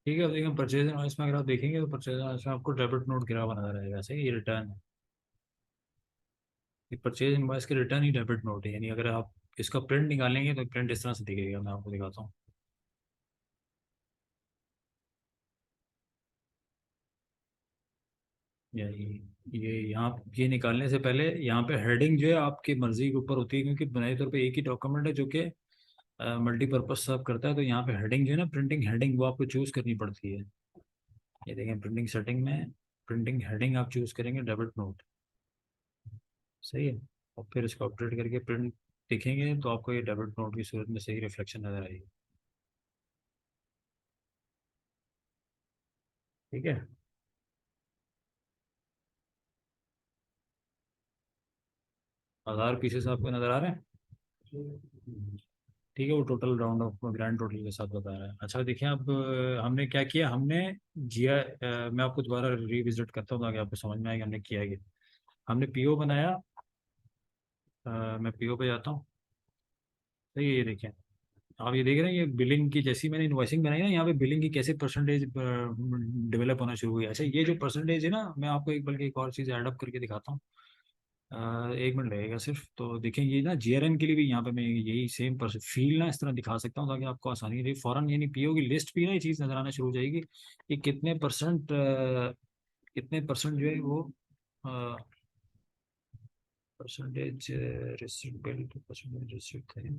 ठीक है, अब देखिए परचेज इनवॉइस में अगर आप देखेंगे तो परचेज इनवॉइस में आपको डेबिट नोट गिरा बना रहेगा। सही, ये रिटर्न है, ये परचेज इनवॉइस के रिटर्न ही डेबिट नोट है, यानी अगर आप इसका प्रिंट निकालेंगे तो प्रिंट इस तरह से दिखेगा, मैं आपको दिखाता हूँ। यानी ये यहाँ ये निकालने से पहले यहाँ पे हेडिंग जो है आपकी मर्जी के ऊपर होती है, क्योंकि बुनियादी तौर पे एक ही डॉक्यूमेंट है जो कि मल्टीपर्पज सर्व करता है, तो यहाँ पे हेडिंग जो है ना, प्रिंटिंग हेडिंग, वो आपको चूज करनी पड़ती है। ये देखें प्रिंटिंग सेटिंग में प्रिंटिंग हेडिंग आप चूज करेंगे डेबिट नोट। सही है, और फिर इसको अपडेट करके प्रिंट दिखेंगे तो आपको ये डेबिट नोट की सूरत में सही रिफ्लेक्शन नजर आएगी। ठीक है, 1000 पीसेस आपको नजर आ रहे हैं। ठीक है, वो total round of grand total के साथ बता रहा है। अच्छा देखिए, अब हमने क्या किया, हमने जिया मैं आपको दोबारा रिविजिट करता हूँ ताकि आपको समझ में आए कि हमने किया है। हमने पीओ बनाया, मैं पीओ पे जाता हूँ। सही है, ये देखें, आप ये देख रहे हैं, ये बिलिंग की जैसी मैंने इनवॉइसिंग बनाई ना, यहाँ पे बिलिंग की कैसे परसेंटेज डेवलप होना शुरू हुई है। अच्छा, ये जो परसेंटेज है ना, मैं आपको एक बल्कि एक और चीज़ ऐड अप करके दिखाता हूँ। एक मिनट लगेगा सिर्फ, तो देखें ये ना जीआरएन के लिए भी यहाँ पे मैं यही सेम फील ना इस तरह दिखा सकता हूँ ताकि आपको आसानी रहे फौरन, यानी पीओ की लिस्ट भी ना ये चीज़ नजर आना शुरू हो जाएगी कि कितने परसेंट जो है वो percentage receipt bill, percentage receipt है,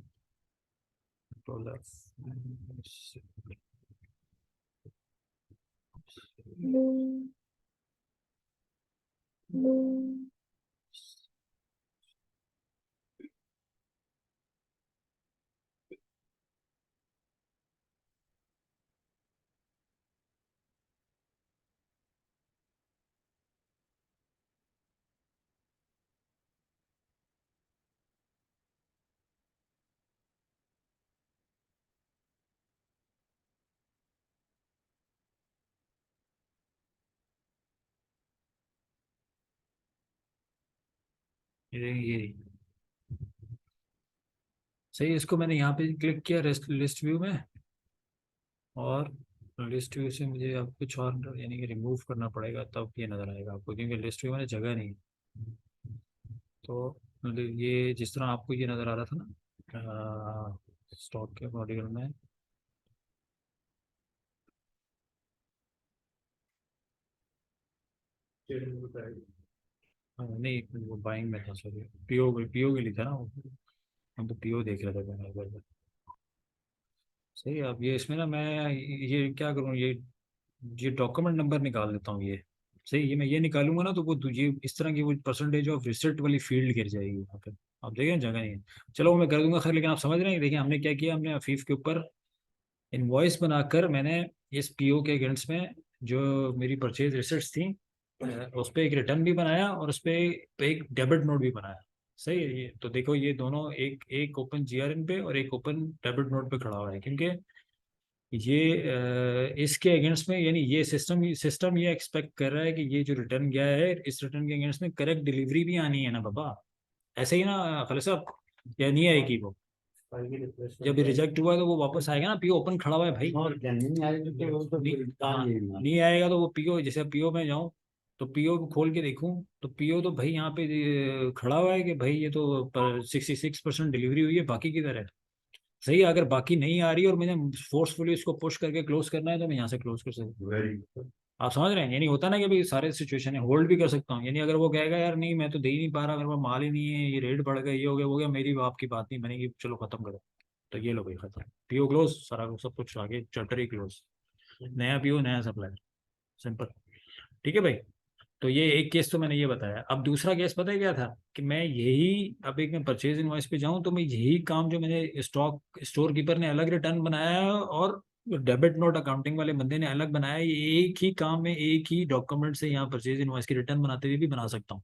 डॉलर। ये सही, इसको मैंने यहाँ पे क्लिक किया लिस्ट व्यू में, और लिस्ट व्यू से मुझे अब कुछ और यानी कि रिमूव करना पड़ेगा, तब ये नज़र आएगा आपको, क्योंकि लिस्ट व्यू में जगह नहीं है। तो मतलब ये जिस तरह आपको ये नज़र आ रहा था ना स्टॉक के मॉड्यूल में, नहीं वो बाइंग में था, सॉरी पीओ पीओ के लिए था ना वो। हम तो पीओ देख रहे थे पहले इधर पे। सही है, अब ये इसमें ना मैं ये क्या करूँ, ये डॉक्यूमेंट नंबर निकाल देता हूँ ये। सही, ये मैं ये निकालूंगा ना तो वो ये इस तरह की वो परसेंटेज ऑफ रिसिट वाली फील्ड गिर जाएगी वहाँ पे। आप देखें जगह नहीं है, चलो वो मैं कर दूंगा खैर, लेकिन आप समझ रहे हैं, देखिए हमने क्या किया, हमने अफीफ के ऊपर इनवॉइस बनाकर मैंने इस पीओ के अगेंस्ट में जो मेरी परचेज रिसिट्स थी उस पर एक रिटर्न भी बनाया, और उस पर एक डेबिट नोट भी बनाया। सही है, ये तो देखो ये दोनों एक एक ओपन जीआरएन पे और एक ओपन डेबिट नोट पे खड़ा हुआ है, क्योंकि ये इसके अगेंस्ट में यानी ये सिस्टम ये एक्सपेक्ट कर रहा है कि ये जो रिटर्न गया है इस रिटर्न के अगेंस्ट में करेक्ट डिलीवरी भी आनी है ना बाबा। ऐसे ही ना खालिद साहब, या नहीं आएगी वो, जब रिजेक्ट हुआ है तो वो वापस आएगा ना, पीओ ओपन खड़ा हुआ है भाई। और क्या नहीं आएगी तो वो तो नहीं, फिर हाँ, काम यही ना। नहीं आएगा तो वो पीओ, जैसे पीओ में जाऊं तो पीओ को खोल के देखूं तो पीओ तो भाई यहाँ पे खड़ा हुआ है कि भाई ये तो 66% डिलीवरी हुई है, बाकी किधर है। सही है, अगर बाकी नहीं आ रही और मैंने फोर्सफुली इसको पुश करके क्लोज करना है तो मैं यहाँ से क्लोज कर सकता हूँ। वेरी आप समझ रहे हैं, यानी होता ना कि भाई सारे सिचुएशन है, होल्ड भी कर सकता हूँ, यानी अगर वो कहेगा यार नहीं मैं तो दे ही नहीं पा रहा, मेरे पास माल ही नहीं है, ये रेट बढ़ गया, ये हो गया वो गया, मेरी आपकी बात नहीं बनेगी, चलो खत्म करो। तो ये लो भाई खत्म, पीओ क्लोज, सारा सब कुछ आगे चैप्टर ही क्लोज, नया पीओ नया सप्लायर, सिंपल। ठीक है भाई, तो ये एक केस तो मैंने ये बताया। अब दूसरा केस पता है क्या था, कि मैं यही अब एक मैं परचेज इनवॉइस पे जाऊं तो मैं यही काम जो मैंने स्टॉक स्टोर कीपर ने अलग रिटर्न बनाया है और डेबिट नोट अकाउंटिंग वाले बंदे ने अलग बनाया है, ये एक ही काम में एक ही डॉक्यूमेंट से यहाँ परचेज इनवॉइस की रिटर्न बनाते हुए भी बना सकता हूँ।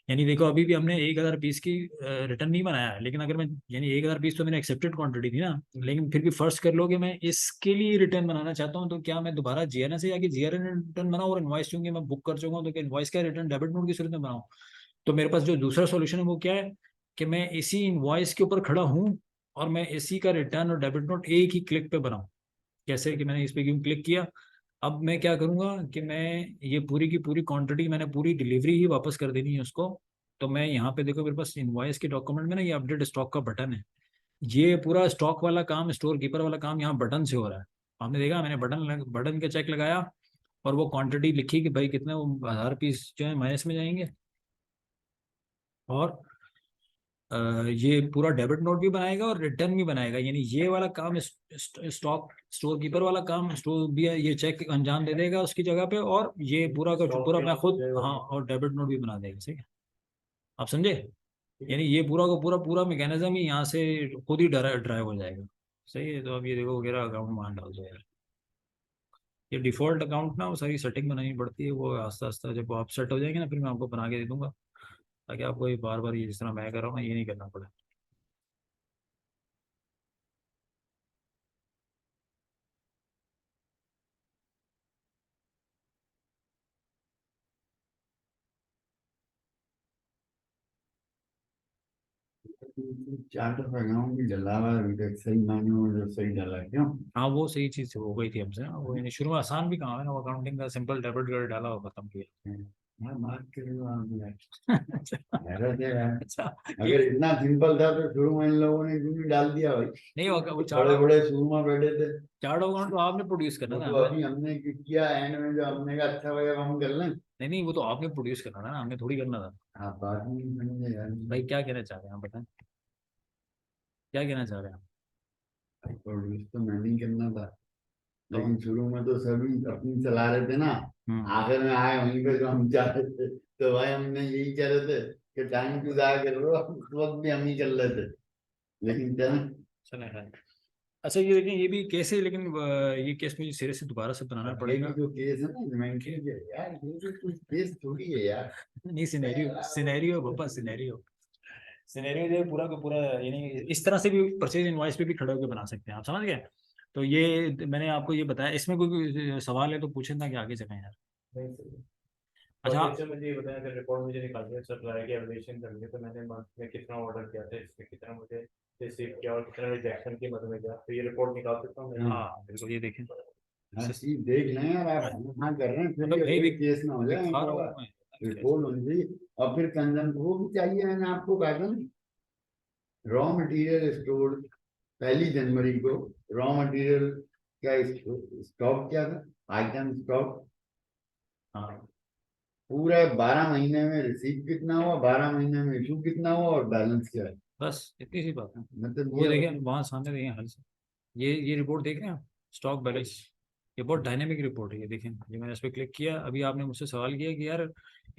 यानी देखो अभी भी हमने 1,000 पीस की रिटर्न नहीं बनाया है, लेकिन अगर मैं यानी 1,000 पीस तो मैंने एक्सेप्टेड क्वांटिटी थी ना, लेकिन फिर भी फर्स्ट कर लो कि मैं इसके लिए रिटर्न बनाना चाहता हूँ, तो क्या मैं दोबारा जीआरएन से जाके जीआरएन रिटर्न बनाऊँ, और इनवॉइस चूंकि मैं बुक कर चुका हूँ तो क्या इनवॉइस का रिटर्न डेबिट नोट की सूरत में बनाऊँ। तो मेरे पास जो दूसरा सोल्यूशन है वो क्या है, कि मैं इसी इनवॉइस के ऊपर खड़ा हूँ और मैं इसी का रिटर्न और डेबिट नोट एक ही क्लिक पे बनाऊँ। कैसे, कि मैंने इस पे क्यों क्लिक किया, अब मैं क्या करूंगा कि मैं ये पूरी की पूरी क्वांटिटी मैंने पूरी डिलीवरी ही वापस कर देनी है उसको। तो मैं यहाँ पे देखो मेरे पास इनवॉइस के डॉक्यूमेंट में ना ये अपडेट स्टॉक का बटन है, ये पूरा स्टॉक वाला काम स्टोर कीपर वाला काम यहाँ बटन से हो रहा है। आपने देखा मैंने बटन का चेक लगाया और वो क्वांटिटी लिखी कि भाई कितने, वो 1,000 पीस जो है माइनस में जाएंगे, और ये पूरा डेबिट नोट भी बनाएगा और रिटर्न भी बनाएगा, यानी ये वाला काम स्टॉक स्टोर कीपर वाला काम स्टोर भी है, ये चेक अंजाम दे देगा उसकी जगह पे, और ये पूरा का पूरा मैं खुद, हाँ, और डेबिट नोट भी बना देगा। सही है, आप समझे, यानी ये पूरा का पूरा पूरा मैकेनिज्म ही यहाँ से खुद ही ड्राइव हो जाएगा। सही है, तो अब ये देखो वगैरह अकाउंट मान डाल दो यार, ये डिफॉल्ट अकाउंट ना वो सारी सेटिंग बनानी पड़ती है, वो आस्ता आस्ता जब आप सेट हो जाएंगे ना फिर मैं आपको बना के दे दूंगा, ताकि आपको ये बार बार ये जिस तरह मैं कर रहा हूँ ना ये नहीं करना पड़े। चार्टर अकाउंट भी डला हुआ है अभी तक, सही मायने में जो सही डला है क्यों। हाँ वो सही चीज हो गई थी हमसे ना, वो यानी शुरू में आसान भी काम है ना, वो अकाउंटिंग का सिंपल डेबिट कर डाला और खत्म किया। हाँ बात करें आप यार, अच्छा, हैरत है यार। अच्छा, अगर इतना सिंपल था तो शुरू में इन लोगों ने क्यों नहीं डाल दिया भाई। नहीं होगा वो बड़े बड़े शुरू में बैठे थे। चार्ट अकाउंट तो आपने प्रोड्यूस करना वो था तो हमें। अभी हमने किया एंड में, जो हमने कहा अच्छा भैया हम कर लें। नहीं नहीं, वो तो आपने प्रोड्यूस करना था ना, हमने थोड़ी करना था। आप बात नहीं समझे यार। भाई क्या कहना चाह रहे हैं आप बताएं, क्या कहना चाह रहे हैं आप। प्रोड्यूस तो मैं नहीं करना था, तो लेकिन शुरू में तो सभी अपनी चला रहे थे ना। हम्म, आखिर में आए वहीं पे जो हम चाह रहे थे, तो भाई हमने यही कह रहे थे कि टाइम टू जाया कर रहे हो, उस वक्त भी हम ही कर रहे थे। लेकिन चल चले है। अच्छा ये देखिए ये भी केस है, लेकिन ये केस मुझे सिरे से दोबारा से बनाना ये पड़ेगा। भी जो केस है ना इन्वेंट्री के, यार ये भी कुछ केस थोड़ी है यार। नहीं, सिनेरियो सिनेरियो पापा, सिनेरियो सिनेरियो जो है पूरा का पूरा, यानी इस तरह से भी परचेज इनवॉइस पे भी खड़े होकर बना सकते हैं, आप समझ गए। तो ये मैंने आपको ये बताया, इसमें कोई सवाल है तो पूछे ना कि आगे चलें यार। अच्छा और जैसे मुझे ये बताया, अगर रिपोर्ट मुझे निकालनी है, सप्लायर की एवल्यूएशन करनी है, तो मैंने मंथ में कितना ऑर्डर किया था, इसमें कितना मुझे रिसीव किया और कितना रिजेक्शन की मद में गया, तो ये रिपोर्ट निकाल सकता हूँ मैं? हाँ बिल्कुल, ये देखें हर चीज देख लें यार, आप हाँ कर रहे हैं, फिर मतलब ये भाई कोई केस ना हो जाए दिखा रहा इनका। हूँ मैं कैसे। रिपोर्ट होनी, और फिर कंजन वो भी चाहिए, मैंने आपको कहा था ना, रॉ मटेरियल स्टोर 1 जनवरी को, रॉ मटेरियल क्या स्टॉक क्या था, आइटम स्टॉक हाँ पूरा 12 महीने में रिसीव कितना हुआ, 12 महीने में इशू कितना हुआ, और बैलेंस क्या है। बस इतनी सी बात है। मतलब वो ये देखें वहाँ सामने देखें हल से, ये रिपोर्ट देख रहे हैं आप, स्टॉक बैलेंस। ये बहुत डायनेमिक रिपोर्ट है, ये देखें, ये मैंने इस पर क्लिक किया। अभी आपने मुझसे सवाल किया कि यार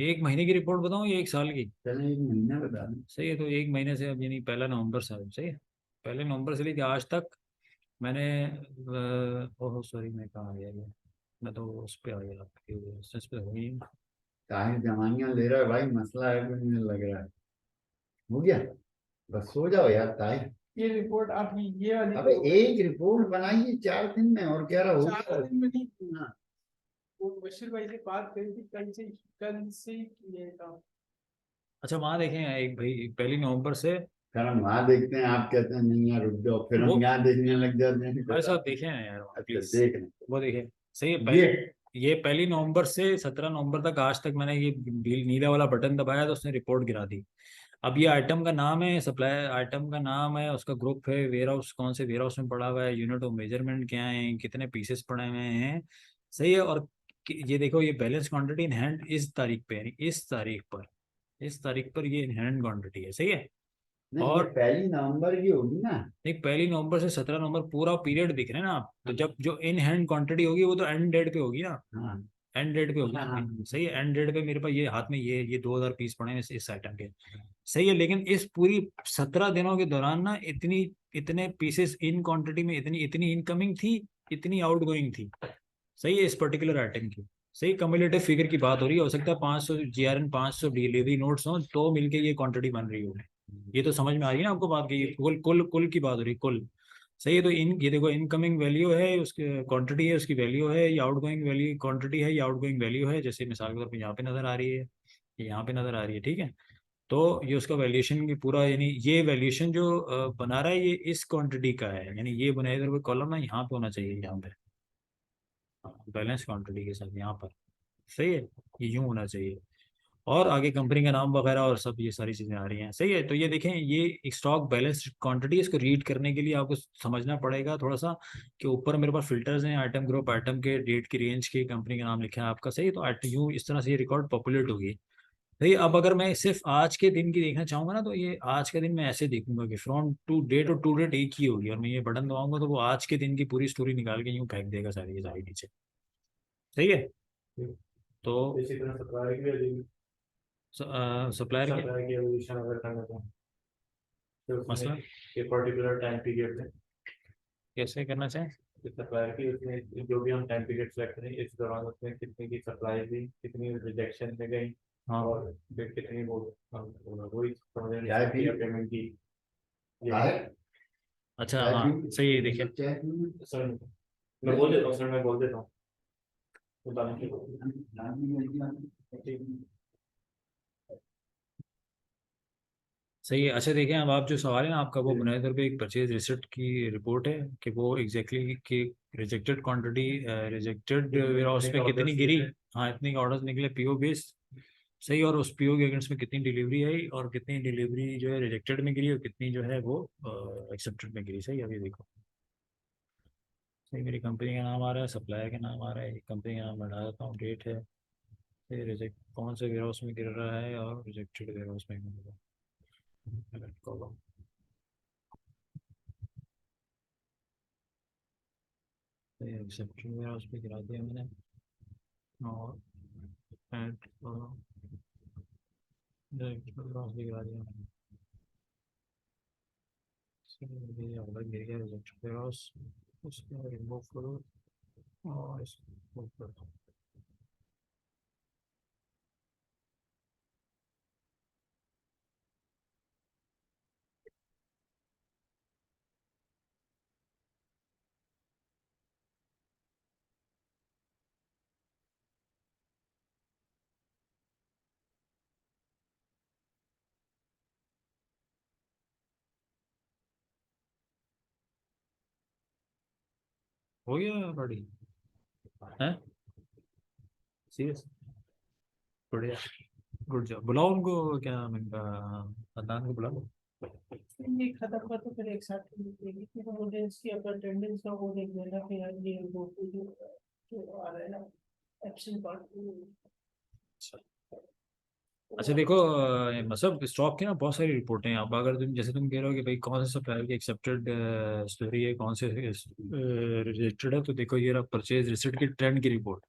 1 महीने की रिपोर्ट बताऊं या 1 साल की। चलें 1 महीना बता दें। सही है, तो 1 महीने से अब यानी 1 नवंबर से, सही है, 1 नवंबर से लेकर आज तक मैंने ओह सॉरी, मैं कहाँ आ गया ये, मैं तो उस पर आ गया आपके उस पे हो गई। काहे जवानियां ले रहा है भाई, मसला है कुछ नहीं लग रहा है। हो गया, बस सो जाओ यार ताई। ये रिपोर्ट आप ये वाली अबे एक रिपोर्ट बनाइए 4 दिन में, और क्या रहा हो 4 दिन में नहीं, हाँ। वो बशीर भाई से बात करी थी, कल से ही किए था। अच्छा वहाँ देखें एक भाई, 1 नवंबर से फिर हम वहां देखते हैं, आप कहते हैं नहीं यार रुक जाओ, फिर वो, हम यहाँ देखने लग जाते हैं, भाई बता। साहब देखे हैं यार अच्छा प्लीज, देख रहे वो देखें। सही है, हैं पहले ये। ये 1 नवंबर से 17 नवंबर तक आज तक मैंने ये नीला वाला बटन दबाया तो उसने रिपोर्ट गिरा दी। अब ये आइटम का नाम है, सप्लाई आइटम का नाम है, उसका ग्रुप है, वेयर हाउस कौन से वेयर हाउस में पड़ा हुआ है, यूनिट ऑफ मेजरमेंट क्या है, कितने पीसेस पड़े हुए हैं। सही है, और ये देखो ये बैलेंस क्वांटिटी इन हैंड इस तारीख पे, यानी इस तारीख पर ये इन हैंड क्वांटिटी है। सही है, नहीं ये और 1 नवंबर की होगी ना। एक 1 नवंबर से 17 नवंबर पूरा पीरियड दिख रहे हैं ना आप, तो जब जो इन हैंड क्वांटिटी होगी वो तो एंड डेट पे होगी ना, हाँ एंड डेट पे होगी हाँ ना। हाँ। सही है, एंड डेट पे मेरे पास ये हाथ में ये 2000 पीस पड़े हैं इस आइटम के। सही है, लेकिन इस पूरी 17 दिनों के दौरान ना इतनी इतने पीसेस इन क्वांटिटी में, इतनी इतनी इनकमिंग थी, इतनी आउटगोइंग थी। सही है, इस पर्टिकुलर आइटम की। सही, कम्युलेटिव फिगर की बात हो रही है, हो सकता है 500 GRN, 500 डिलीवरी नोट्स हो तो मिलके ये क्वांटिटी बन रही हो। ये तो समझ में आ रही है ना आपको बात की, ये कुल कुल कुल की बात हो रही है, कुल। सही है, तो ये देखो इनकमिंग वैल्यू है, उसकी क्वांटिटी है, उसकी वैल्यू है, ये आउटगोइंग वैल्यू क्वांटिटी है, ये आउटगोइंग वैल्यू है, जैसे मिसाल के तौर पर यहाँ पे नजर आ रही है, ये यहाँ पे नजर आ रही है। ठीक है, तो ये उसका वैल्यूएशन की पूरा, यानी ये वैल्यूएशन जो बना रहा है ये इस क्वांटिटी का है, यानी ये बनाए इधर कोई कॉलम ना यहाँ पे होना चाहिए, यहाँ पे बैलेंस क्वांटिटी के साथ यहाँ पर। सही है, ये यूं होना चाहिए, और आगे कंपनी का नाम वगैरह और सब ये सारी चीजें आ रही हैं। सही है, तो ये देखें ये स्टॉक बैलेंस क्वांटिटी, इसको रीड करने के लिए आपको समझना पड़ेगा थोड़ा सा कि ऊपर मेरे पास फिल्टर्स हैं, आइटम ग्रुप, आइटम के डेट की रेंज की, कंपनी का नाम लिखा है आपका। सही है, तो यूं इस तरह से ये रिकॉर्ड पॉपुलेट होगी। सही, अब अगर मैं सिर्फ आज के दिन की देखना चाहूंगा ना, तो ये आज के दिन मैं ऐसे देखूंगा कि फ्रॉम टू डेट, और टू डेट एक ही होगी, और मैं ये बटन दबाऊंगा तो वो आज के दिन की पूरी स्टोरी निकाल के यूं फेंक देगा सारी की सारी नीचे। सही है, तो इसी तरह सप्लायर की भी, सप्लायर के सप्लायर की एवोल्यूशन अगर करना चाहें तो उसमें मसला एक पर्टिकुलर टाइम पीरियड में, कैसे करना चाहें। सप्लायर की उसमें जो भी हम टाइम पीरियड सेलेक्ट करें, इस दौरान उसमें कितने की सप्लाई हुई, कितनी रिजेक्शन में गई, हाँ और फिर कितनी वही चाय पी, पेमेंट की। ये चाय अच्छा, चाय हाँ पी, सही है, देखिए चाय पी। सर, मैं बोल देता हूँ सर, मैं बोल देता हूँ, बताने के सही है। अच्छा देखिए, अब आप जो सवाल है ना आपका, वो बुनियादी तौर पे एक परचेज रिसिप्ट की रिपोर्ट है कि वो एग्जैक्टली कि rejected quantity, rejected warehouse में कितनी गिरी। हाँ, इतनी ऑर्डर्स निकले पीओ बेस। सही, और उस पीओ के अगेंस्ट में कितनी डिलीवरी आई, और कितनी डिलीवरी जो है रिजेक्टेड में गिरी, और कितनी जो है वो एक्सेप्टेड में गिरी। सही, अभी देखो, सही, मेरी कंपनी का नाम आ रहा है, सप्लायर का नाम आ रहा है, कंपनी का नाम बढ़ा देता हूँ, डेट है, फिर रिजेक्ट कौन से वेयर हाउस में गिर रहा है, और रिजेक्टेड वेयर हाउस में गिर रहा है, कॉलम। एक्सेप्टेड वेयर हाउस पे गिरा दिया मैंने, और एड रिजेक्टेड वेयर हाउस पे गिरा दिया मैंने। ये ऑर्डर गिर गया रिजेक्टेड वेयर हाउस, उसको रिमूव करो और इसको move कर दो। हो गया बड़ी है सीरियस। बढ़िया, गुड जॉब। बुलाओ उनको, क्या नाम है इनका, अदनान को बुलाओ। ये खत्म हुआ तो फिर एक साथ देगी, फिर मुझे इसकी अगर अटेंडेंस का वो देख लेना कि यार ये जो आ रहा है ना एब्सेंट पार्ट। अच्छा देखो, मतलब स्टॉक की ना बहुत सारी रिपोर्टें हैं। अब अगर तुम जैसे तुम कह रहे हो कि भाई कौन से सप्लायर की एक्सेप्टेड स्टोरी है, कौन से रिजेक्टेड है, तो देखो ये रहा परचेज रिसिट की ट्रेंड की रिपोर्ट।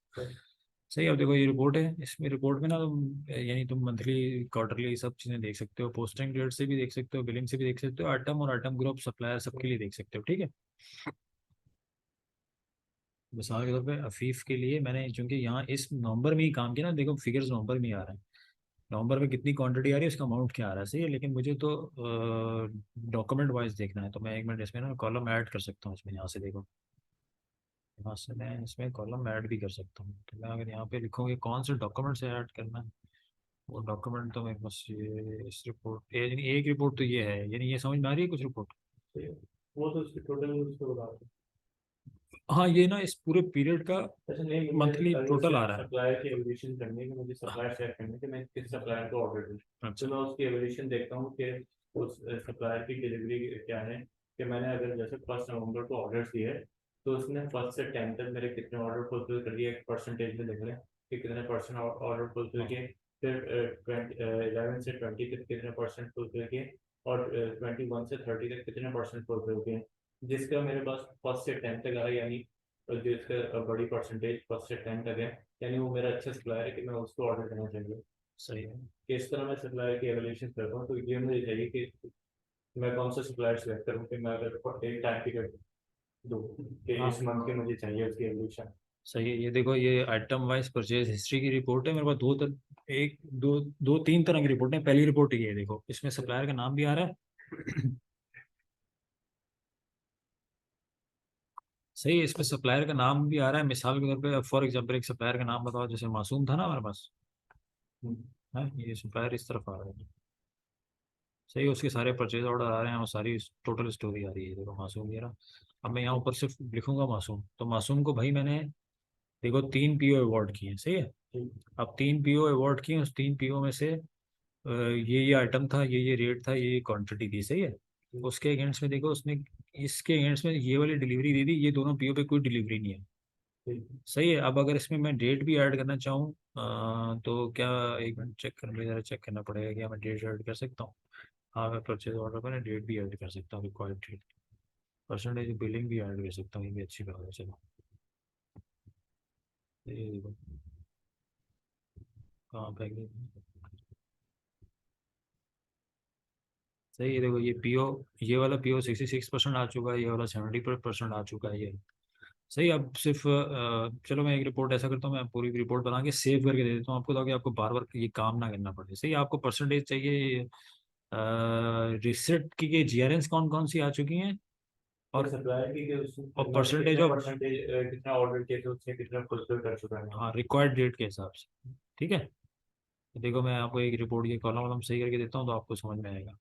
सही, अब देखो ये रिपोर्ट है, इसमें रिपोर्ट में ना तुम यानी तुम मंथली क्वार्टरली सब चीज़ें देख सकते हो, पोस्टिंग डेट से भी देख सकते हो, बिलिंग से भी देख सकते हो, आइटम और आइटम ग्रुप सप्लायर सबके लिए देख सकते हो। ठीक है, मिसाल के तौर पे अफीफ के लिए मैंने, चूंकि यहाँ इस नवंबर में ही काम किया ना, देखो फिगर्स नवंबर में ही आ रहे हैं, नवंबर में कितनी क्वांटिटी आ रही है, उसका अमाउंट क्या आ रहा है। सही है, लेकिन मुझे तो डॉक्यूमेंट वाइज देखना है, तो मैं एक मिनट इसमें ना कॉलम ऐड कर सकता हूँ इसमें, यहाँ से देखो, यहाँ से मैं इसमें कॉलम ऐड भी कर सकता हूँ। तो मैं अगर यहाँ पे लिखूँगी कौन से डॉक्यूमेंट से ऐड करना है, वो डॉक्यूमेंट तो मेरे पास ये इस रिपोर्ट, यानी एक रिपोर्ट तो ये है, यानी ये समझ में आ रही है कुछ रिपोर्ट। वो तो उसके टोटल उसको बता दो। हाँ, ये ना इस पूरे पीरियड का अच्छा नहीं, मंथली टोटल आ रहा है। सप्लायर की एवोल्यूशन करनी है कि मुझे सप्लायर चेक करने कि मैं किस सप्लायर को ऑर्डर दूँ। अच्छा, तो मैं उसकी एवोल्यूशन देखता हूँ कि उस सप्लायर की डिलीवरी क्या है, कि मैंने अगर जैसे 1 नवंबर को ऑर्डर दिए है, तो उसने 1 से 10 तक मेरे कितने ऑर्डर फुलफिल कर दिए, एक परसेंटेज में देख लें कि कितने परसेंट ऑर्डर फुलफिल किए। फिर 11 से 20 तक कितने परसेंट फुलफिल किए, और 21 से 30 तक कितने परसेंट फुलफिल किए। जिसका मेरे पास 1 से 10 तक आया, यानी और जो इसका बड़ी परसेंटेज 1 से 10 तक है, यानी वो मेरा अच्छा सप्लायर है कि मैं उसको ऑर्डर करना चाहिए। सही है। कि इस तरह मैं सप्लायर की एवोल्यूशन करता हूँ, तो ये मुझे चाहिए कि मैं कौन सा सप्लायर सेलेक्ट करूँ कि मैं अगर एक टाइम पीरियड दूँ कि हाँ इस मंथ की मुझे चाहिए उसकी एवोल्यूशन। सही है, ये देखो ये आइटम वाइज परचेज हिस्ट्री की रिपोर्ट है मेरे पास। एक दो दो तीन तरह की रिपोर्ट है। पहली रिपोर्ट ये है, देखो इसमें सप्लायर का नाम भी आ रहा है। सही है, इसमें सप्लायर का नाम भी आ रहा है। मिसाल के तौर पे फॉर एग्जांपल एक सप्लायर का नाम बताओ, जैसे मासूम था ना हमारे पास, है ये सप्लायर इस तरफ आ रहा है। सही है, उसके सारे परचेज ऑर्डर आ रहे हैं और सारी टोटल स्टोरी आ रही है। देखो मासूम ये रहा। अब मैं यहाँ ऊपर सिर्फ लिखूंगा मासूम, तो मासूम को भाई मैंने देखो 3 PO अवार्ड किए हैं। सही है, अब 3 PO अवार्ड किए, उस 3 PO में से ये आइटम था, ये रेट था, ये क्वांटिटी थी। सही है, उसके अगेंस्ट में देखो उसने इसके अगेंस्ट में ये वाली डिलीवरी दे दी, ये दोनों PO पे कोई डिलीवरी नहीं है। सही है, अब अगर इसमें मैं डेट भी ऐड करना चाहूँ तो क्या, एक मिनट चेक करना, जरा चेक करना पड़ेगा, क्या मैं डेट ऐड कर सकता हूँ। हाँ, मैं परचेज ऑर्डर पर डेट भी ऐड कर सकता हूँ, रिक्वायर्ड डेट, परसेंटेज बिलिंग भी ऐड कर सकता हूँ, ये भी अच्छी बात है। चलो ये देखो कहाँ पे गई। सही है, देखो ये PO, ये वाला PO 66% आ चुका है, ये वाला 70% आ चुका है ये। सही, अब सिर्फ चलो मैं एक रिपोर्ट ऐसा करता हूँ, मैं पूरी रिपोर्ट बना के सेव करके दे देता हूँ आपको, ताकि आपको बार बार ये काम ना करना पड़े। सही, आपको परसेंटेज चाहिए रिसिप्ट की GRNs कौन कौन सी आ चुकी हैं, और और सप्लायर की कि और मैंने परसेंटेज कितना ऑफ, परसेंटेज कितना ऑर्डर किया था, उससे कितना फुलफिल कर चुका है। हाँ रिक्वायर्ड डेट के हिसाब से। ठीक है, तो देखो मैं आपको एक रिपोर्ट की कॉलम वॉलम सही करके देता हूँ, तो आपको समझ में आएगा।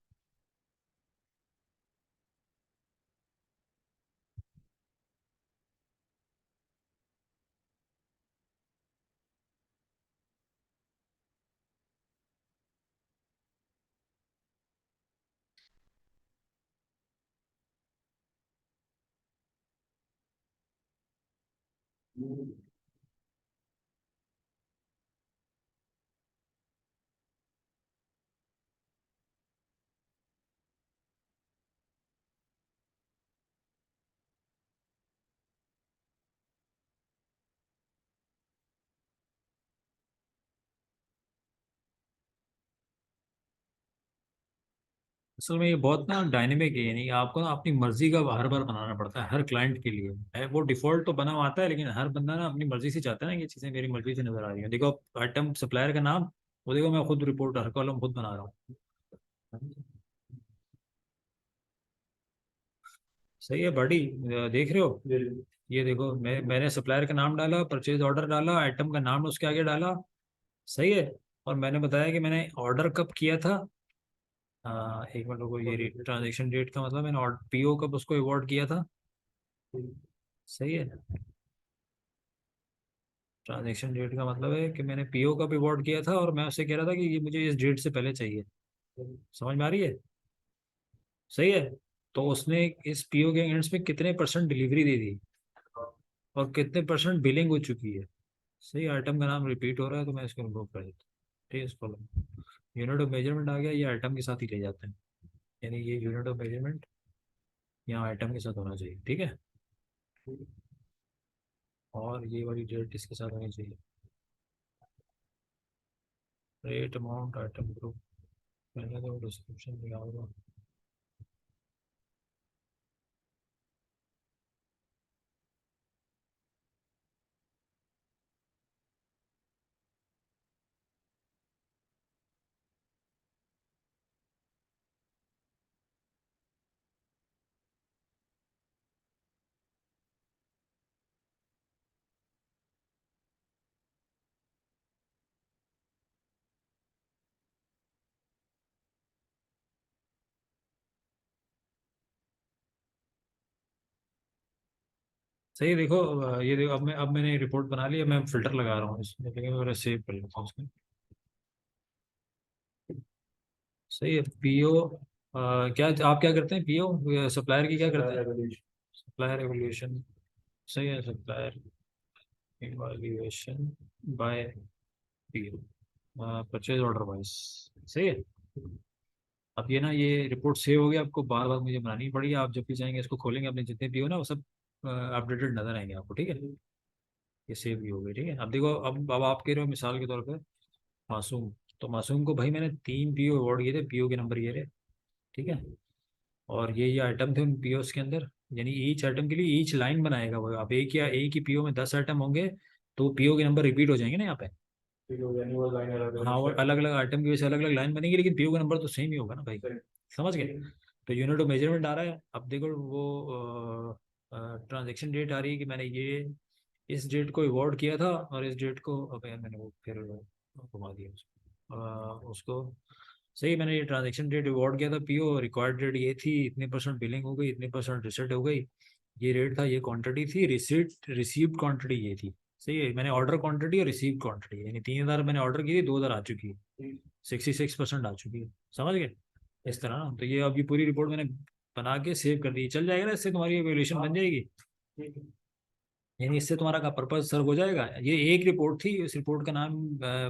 असल में ये बहुत ना डायनेमिक है, यानी आपको ना अपनी मर्जी का हर बार बनाना पड़ता है हर क्लाइंट के लिए। है वो डिफॉल्ट तो बना हुआ आता है, लेकिन हर बंदा ना अपनी मर्जी से चाहता है ना, ये चीज़ें मेरी मर्जी से नजर आ रही है। देखो आइटम सप्लायर का नाम, वो देखो मैं खुद रिपोर्ट हर कॉलम खुद बना रहा हूँ। सही है बड़ी, देख रहे हो, ये देखो मैंने सप्लायर का नाम डाला, परचेज ऑर्डर डाला, आइटम का नाम उसके आगे डाला। सही है, और मैंने बताया कि मैंने ऑर्डर कब किया था। एक मिनट को, ये ट्रांजेक्शन डेट का मतलब मैंने PO कब उसको अवॉर्ड किया था। सही है। ट्रांजेक्शन डेट का मतलब है कि मैंने पीओ का पिवॉट किया था और मैं उससे कह रहा था कि ये मुझे इस डेट से पहले चाहिए। समझ में आ रही है? सही है। तो उसने इस पीओ के एंड्स में कितने परसेंट डिलीवरी दे दी और कितने परसेंट बिलिंग हो चुकी है। सही, आइटम का नाम रिपीट हो रहा है तो मैं इसको रिमूव कर देता हूँ। ठीक है, इसको यूनिट ऑफ मेजरमेंट आ गया, ये आइटम के साथ ही ले जाते हैं, यानी ये यूनिट ऑफ मेजरमेंट यहाँ आइटम के साथ होना चाहिए। ठीक है, और ये वाली डेट इसके साथ होनी चाहिए। रेट अमाउंट आइटम ग्रुप, मैंने तो डिस्क्रिप्शन दिया होगा। सही है, देखो ये देखो, अब मैंने रिपोर्ट बना ली है, मैं फिल्टर लगा रहा हूँ इसमें, लेकिन मैं सेव कर लेता हूँ उसमें। सही है। पीओ क्या आप क्या करते हैं? पीओ सप्लायर की क्या करते हैं? Supplier evolution. सही है, supplier evaluation by PO, purchase order wise. सही है। अब ये ना, ये रिपोर्ट सेव हो गया, आपको बार बार मुझे बनानी पड़ी, आप जब भी चाहेंगे इसको खोलेंगे, अपने जितने पीओ ना वो सब अपडेटेड नजर आएंगे आपको। ठीक है, ये सेव भी हो गई। ठीक है, अब देखो, अब आप कह रहे हो मिसाल के तौर पर मासूम, तो मासूम को भाई मैंने 3 पीओ अवार्ड किए थे, पीओ के नंबर ये रहे। ठीक है, और ये आइटम थे उन पीओस के अंदर, यानी ईच आइटम के लिए ईच लाइन बनाएगा वो। आप एक ही पीओ में 10 आइटम होंगे तो पीओ के नंबर रिपीट हो जाएंगे ना यहाँ पे। हाँ, वो अलग अलग आइटम की वजह से अलग अलग लाइन बनेगी, लेकिन पीओ का नंबर तो सेम ही होगा ना भाई। समझ गए? तो यूनिट ऑफ मेजरमेंट आ रहा है। अब देखो वो ट्रांजेक्शन डेट आ रही है कि मैंने ये इस डेट को अवॉर्ड किया था और इस डेट को, अब यार मैंने वो फिर घुमा दिया उसको। सही, मैंने ये ट्रांजेक्शन डेट अवॉर्ड किया था, पीओ रिक्वायर्ड डेट ये थी, इतने परसेंट बिलिंग हो गई, इतने परसेंट रिसिट हो गई, ये रेट था, ये क्वांटिटी थी, रिसिट रिसीव्ड क्वांटिटी ये थी। सही है, मैंने ऑर्डर क्वांटिटी और रिसीव क्वांटिटी, यानी 3,000 मैंने ऑर्डर की थी, 2,000 आ चुकी है, 66% आ चुकी है। समझ गए? इस तरह ना, तो ये अब ये पूरी रिपोर्ट मैंने बना के सेव कर दी, चल जाएगा ना, इससे तुम्हारी वैल्यूएशन बन जाएगी। यानी इससे तुम्हारा का पर्पज सर्व हो जाएगा। ये एक रिपोर्ट थी, इस रिपोर्ट का नाम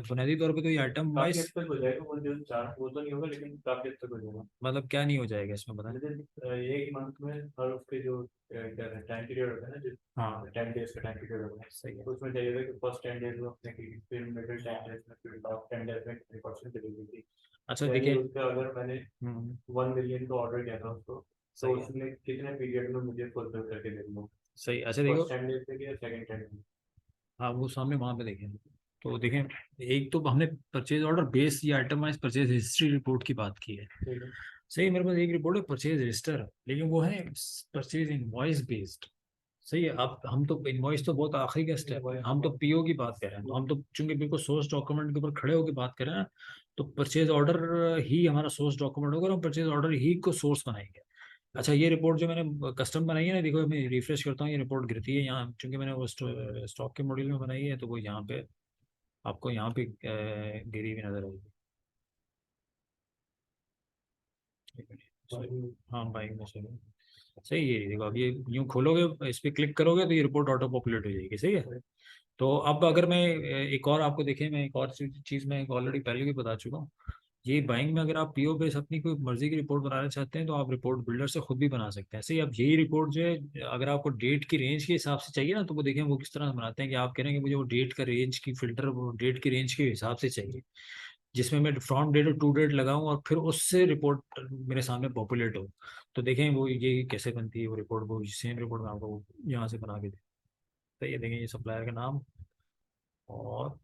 बुनियादी तौर पे तो ये आइटम काफी वाइज, हद तक हो जाएगा, वो जो चार वो तो नहीं होगा, लेकिन काफी हद तक हो जाएगा। मतलब क्या नहीं हो जाएगा इसमें, बताएं। एक मंथ में हर उसके जो टाइम पीरियड होता है ना, जो हाँ 10 डेज का टाइम पीरियड होता है, सही है। तो उसमें चाहिए कि फर्स्ट 10 डेज में अपने की, फिर मिडिल 10 डेज में, फिर टॉप 10 डेज में कितनी परसेंट डिलीवरी थी। अच्छा यानी देखिए, उसका अगर मैंने 1 मिलियन का ऑर्डर किया था उसको, तो सही है, उसमें कितने पीरियड में मुझे फुलफिल करके दे दूंगा, सही। अच्छा देखो, फर्स्ट 10 डेज में या सेकंड 10 हाँ वो सामने वहां पे देखें, तो देखें, एक तो हमने परचेज ऑर्डर बेस या item wise purchase history report की बात की है। में। सही, मेरे पास एक रिपोर्ट है परचेज रजिस्टर, लेकिन वो है परचेज इनवॉइस बेस्ड। सही है। अब हम तो इनवॉइस तो बहुत आखिरी का स्टेप है, हम तो पीओ की बात कर रहे हैं, तो हम तो चूंकि बिल्कुल सोर्स डॉक्यूमेंट के ऊपर खड़े होकर बात कर रहे हैं, तो परचेज ऑर्डर ही हमारा सोर्स डॉक्यूमेंट होगा और हम परचेज ऑर्डर ही को सोर्स बनाएंगे। अच्छा, ये रिपोर्ट जो मैंने कस्टम बनाई है ना, देखो मैं रिफ्रेश करता हूँ, ये रिपोर्ट गिरती है यहाँ, क्योंकि मैंने वो स्टॉक के मॉड्यूल में बनाई है, तो वो यहाँ पे आपको यहाँ पे गिरी हुई नजर आएगी। हाँ भाई मैं सही हूँ। सही है, देखो अब ये यूँ खोलोगे, इस पे क्लिक करोगे तो ये रिपोर्ट ऑटो पॉपुलेट हो जाएगी। सही है। तो अब अगर मैं एक और आपको देखें, मैं एक और चीज़ मैं ऑलरेडी पहले भी बता चुका हूँ, ये बाइंग में अगर आप पीओ बेस अपनी कोई मर्जी की रिपोर्ट बनाना चाहते हैं तो आप रिपोर्ट बिल्डर से खुद भी बना सकते हैं। सही, अब यही रिपोर्ट जो है, अगर आपको डेट की रेंज के हिसाब से चाहिए ना, तो वो देखें वो किस तरह से बनाते हैं कि आप कह रहे हैं कि मुझे वो डेट का रेंज की फिल्टर वो डेट की रेंज के हिसाब से चाहिए, जिसमें मैं फ्रॉम डेट और टू डेट लगाऊं और फिर उससे रिपोर्ट मेरे सामने पॉपुलेट हो। तो देखें वो ये कैसे बनती है वो रिपोर्ट, वो सेम रिपोर्ट मैं आपको यहाँ से बना के दे। तो ये देखें, ये सप्लायर का नाम और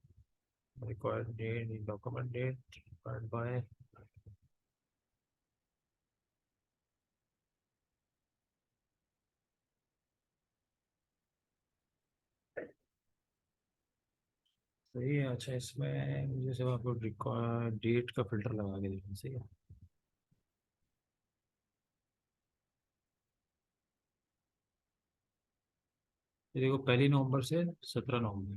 required date, document date required by. सही है। अच्छा, इसमें मुझे सिर्फ आपको रिक्वायर्ड डेट का फिल्टर लगा के देखना। सही है। ये देखो 1 नवंबर से 17 नवंबर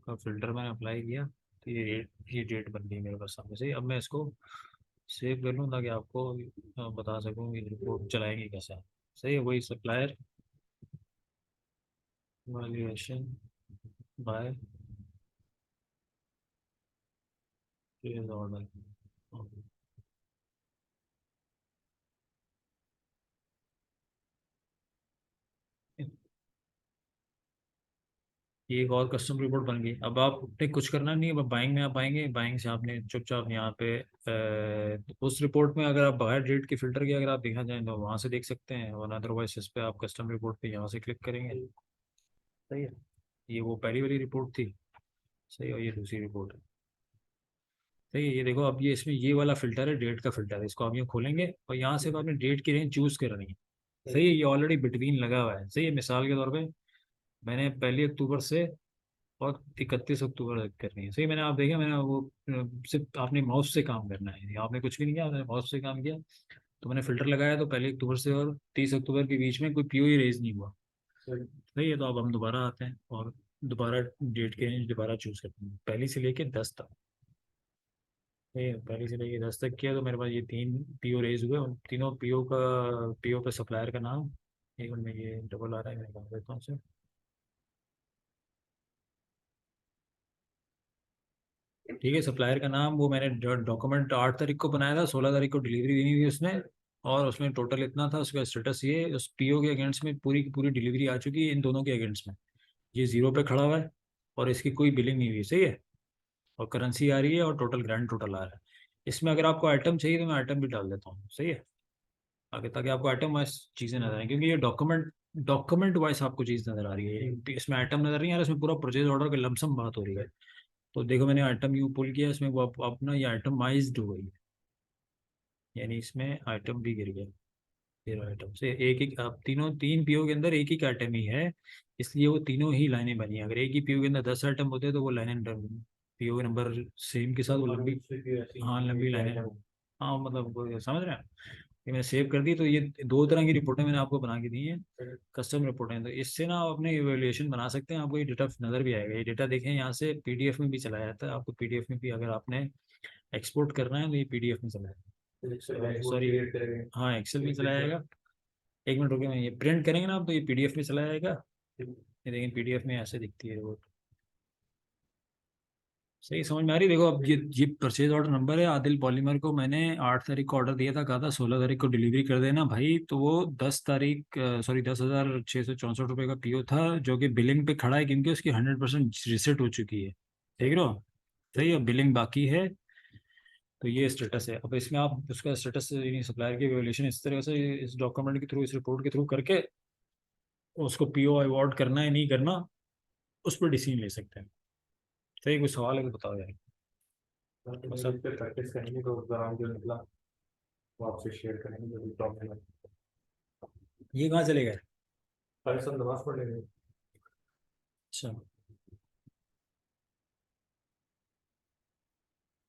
का फिल्टर मैंने अप्लाई किया, तो ये डेट बन गई मेरे पास सामने से। अब मैं इसको सेव कर लूँ ताकि आपको बता सकूँ कि रिपोर्ट चलाएंगे कैसे। सही है, वही सप्लायर वैल्यूएशन बाय ऑर्डर। ये एक और कस्टम रिपोर्ट बन गई। अब आपने कुछ करना नहीं है, अब बाइंग में आप आएंगे, बाइंग से आपने चुपचाप यहाँ पे उस रिपोर्ट में अगर आप बगैर डेट के फिल्टर के अगर आप देखना चाहें तो वहाँ से देख सकते हैं, और अदरवाइज इस पे आप कस्टम रिपोर्ट पे यहाँ से क्लिक करेंगे। सही है, ये वो पहली वाली रिपोर्ट थी। सही है, और ये दूसरी रिपोर्ट है। सही है, ये देखो अब ये इसमें ये वाला फिल्टर है, डेट का फिल्टर है। इसको आप यहाँ खोलेंगे और यहाँ से आपने डेट की रेंज चूज करनी है। सही है, ये ऑलरेडी बिटवीन लगा हुआ है। सही है, मिसाल के तौर पे मैंने 1 अक्टूबर से और 31 अक्टूबर तक करनी है। सही, मैंने आप देखा, मैंने वो सिर्फ आपने माउस से काम करना है, आपने कुछ भी नहीं किया, आपने माउस से काम किया। तो मैंने फिल्टर लगाया तो 1 अक्टूबर से और 30 अक्टूबर के बीच में कोई पीओ ही रेज नहीं हुआ। सही है, तो अब हम दोबारा आते हैं और दोबारा डेट के रेंज दोबारा चूज करते हैं, पहली से लेके 10 तक। ये पहली से लेके 10 तक किया तो मेरे पास ये 3 पीओ रेज हुए, और तीनों पीओ पे सप्लायर का नाम। एक मिनट में ये डबल आ रहा है, मैं काम करता हूँ सर। ठीक है, सप्लायर का नाम वो मैंने डॉक्यूमेंट 8 तारीख को बनाया था, 16 तारीख को डिलीवरी देनी थी उसमें, और उसमें टोटल इतना था। उसका स्टेटस ये, उस पीओ के अगेंस्ट में पूरी की पूरी डिलीवरी आ चुकी है, इन दोनों के अगेंस्ट में ये जीरो पे खड़ा हुआ है, और इसकी कोई बिलिंग नहीं हुई। सही है, और करेंसी आ रही है और टोटल ग्रैंड टोटल आ रहा है। इसमें अगर आपको आइटम चाहिए तो मैं आइटम भी डाल देता हूँ। सही है, आगे ताकि आपको आइटम वाइज चीज़ें नजर आए, क्योंकि ये डॉक्यूमेंट वाइज आपको चीज़ नजर आ रही है, इसमें आइटम नजर नहीं आ रहा, इसमें पूरा परचेज ऑर्डर का लमसम बात हो रही है। तो देखो मैंने आइटम यू पुल किया, इसमें वो अपना ये आइटमाइज्ड हो गई है, यानी इसमें आइटम भी गिर गया। 13 आइटम से एक एक, आप तीन पीओ के अंदर एक एक आइटम ही है, इसलिए वो तीनों ही लाइनें बनी हैं। अगर एक ही पीओ के अंदर 10 आइटम होते तो वो लाइनें पीओ नंबर सेम के साथ वो लंबी, हाँ लंबी लाइनें। हाँ मतलब वो समझ रहे हैं। ये मैंने सेव कर दी, तो ये दो तरह की रिपोर्टें मैंने आपको बना के दी हैं, कस्टम रिपोर्टें। तो इससे ना आप अपने इवेल्युएशन बना सकते हैं, आपको ये डेटा नज़र भी आएगा। ये डेटा देखें, यहाँ से पीडीएफ में भी चलाया जाता है, आपको पीडीएफ में भी अगर आपने एक्सपोर्ट करना है तो ये पीडीएफ में चलाएगा। सॉरी, हाँ एक्सेल में चलाया जाएगा। एक मिनट रुकिए, मैं ये प्रिंट करेंगे ना आप तो ये पीडीएफ में चला जाएगा। ये देखें पीडीएफ में ऐसे दिखती है रिपोर्ट। सही समझ में आ रही। देखो अब ये परचेज ऑर्डर नंबर है, आदिल पॉलीमर को मैंने 8 तारीख को ऑर्डर दिया था, कहा था 16 तारीख को डिलीवरी कर देना भाई। तो वो 10 तारीख, सॉरी 10,664 रुपये का पीओ था, जो कि बिलिंग पे खड़ा है, क्योंकि उसकी 100% रिसेट हो चुकी है। देख रहे हो, सही है, बिलिंग बाकी है। तो ये स्टेटस है। अब इसमें आप उसका स्टेटस सप्लायर की वैल्यूएशन इस तरह से इस डॉक्यूमेंट के थ्रू, इस रिपोर्ट के थ्रू करके उसको पीओ अवॉर्ड करना है नहीं करना, उस पर डिसीजन ले सकते हैं। सही, कोई सवाल है तो बताओ यार। सब पे प्रैक्टिस करेंगे तो उस दौरान जो निकला वो आपसे शेयर करेंगे, जो भी प्रॉब्लम है। ये कहाँ चले गए? कल सब नमाज पढ़ लेंगे। अच्छा।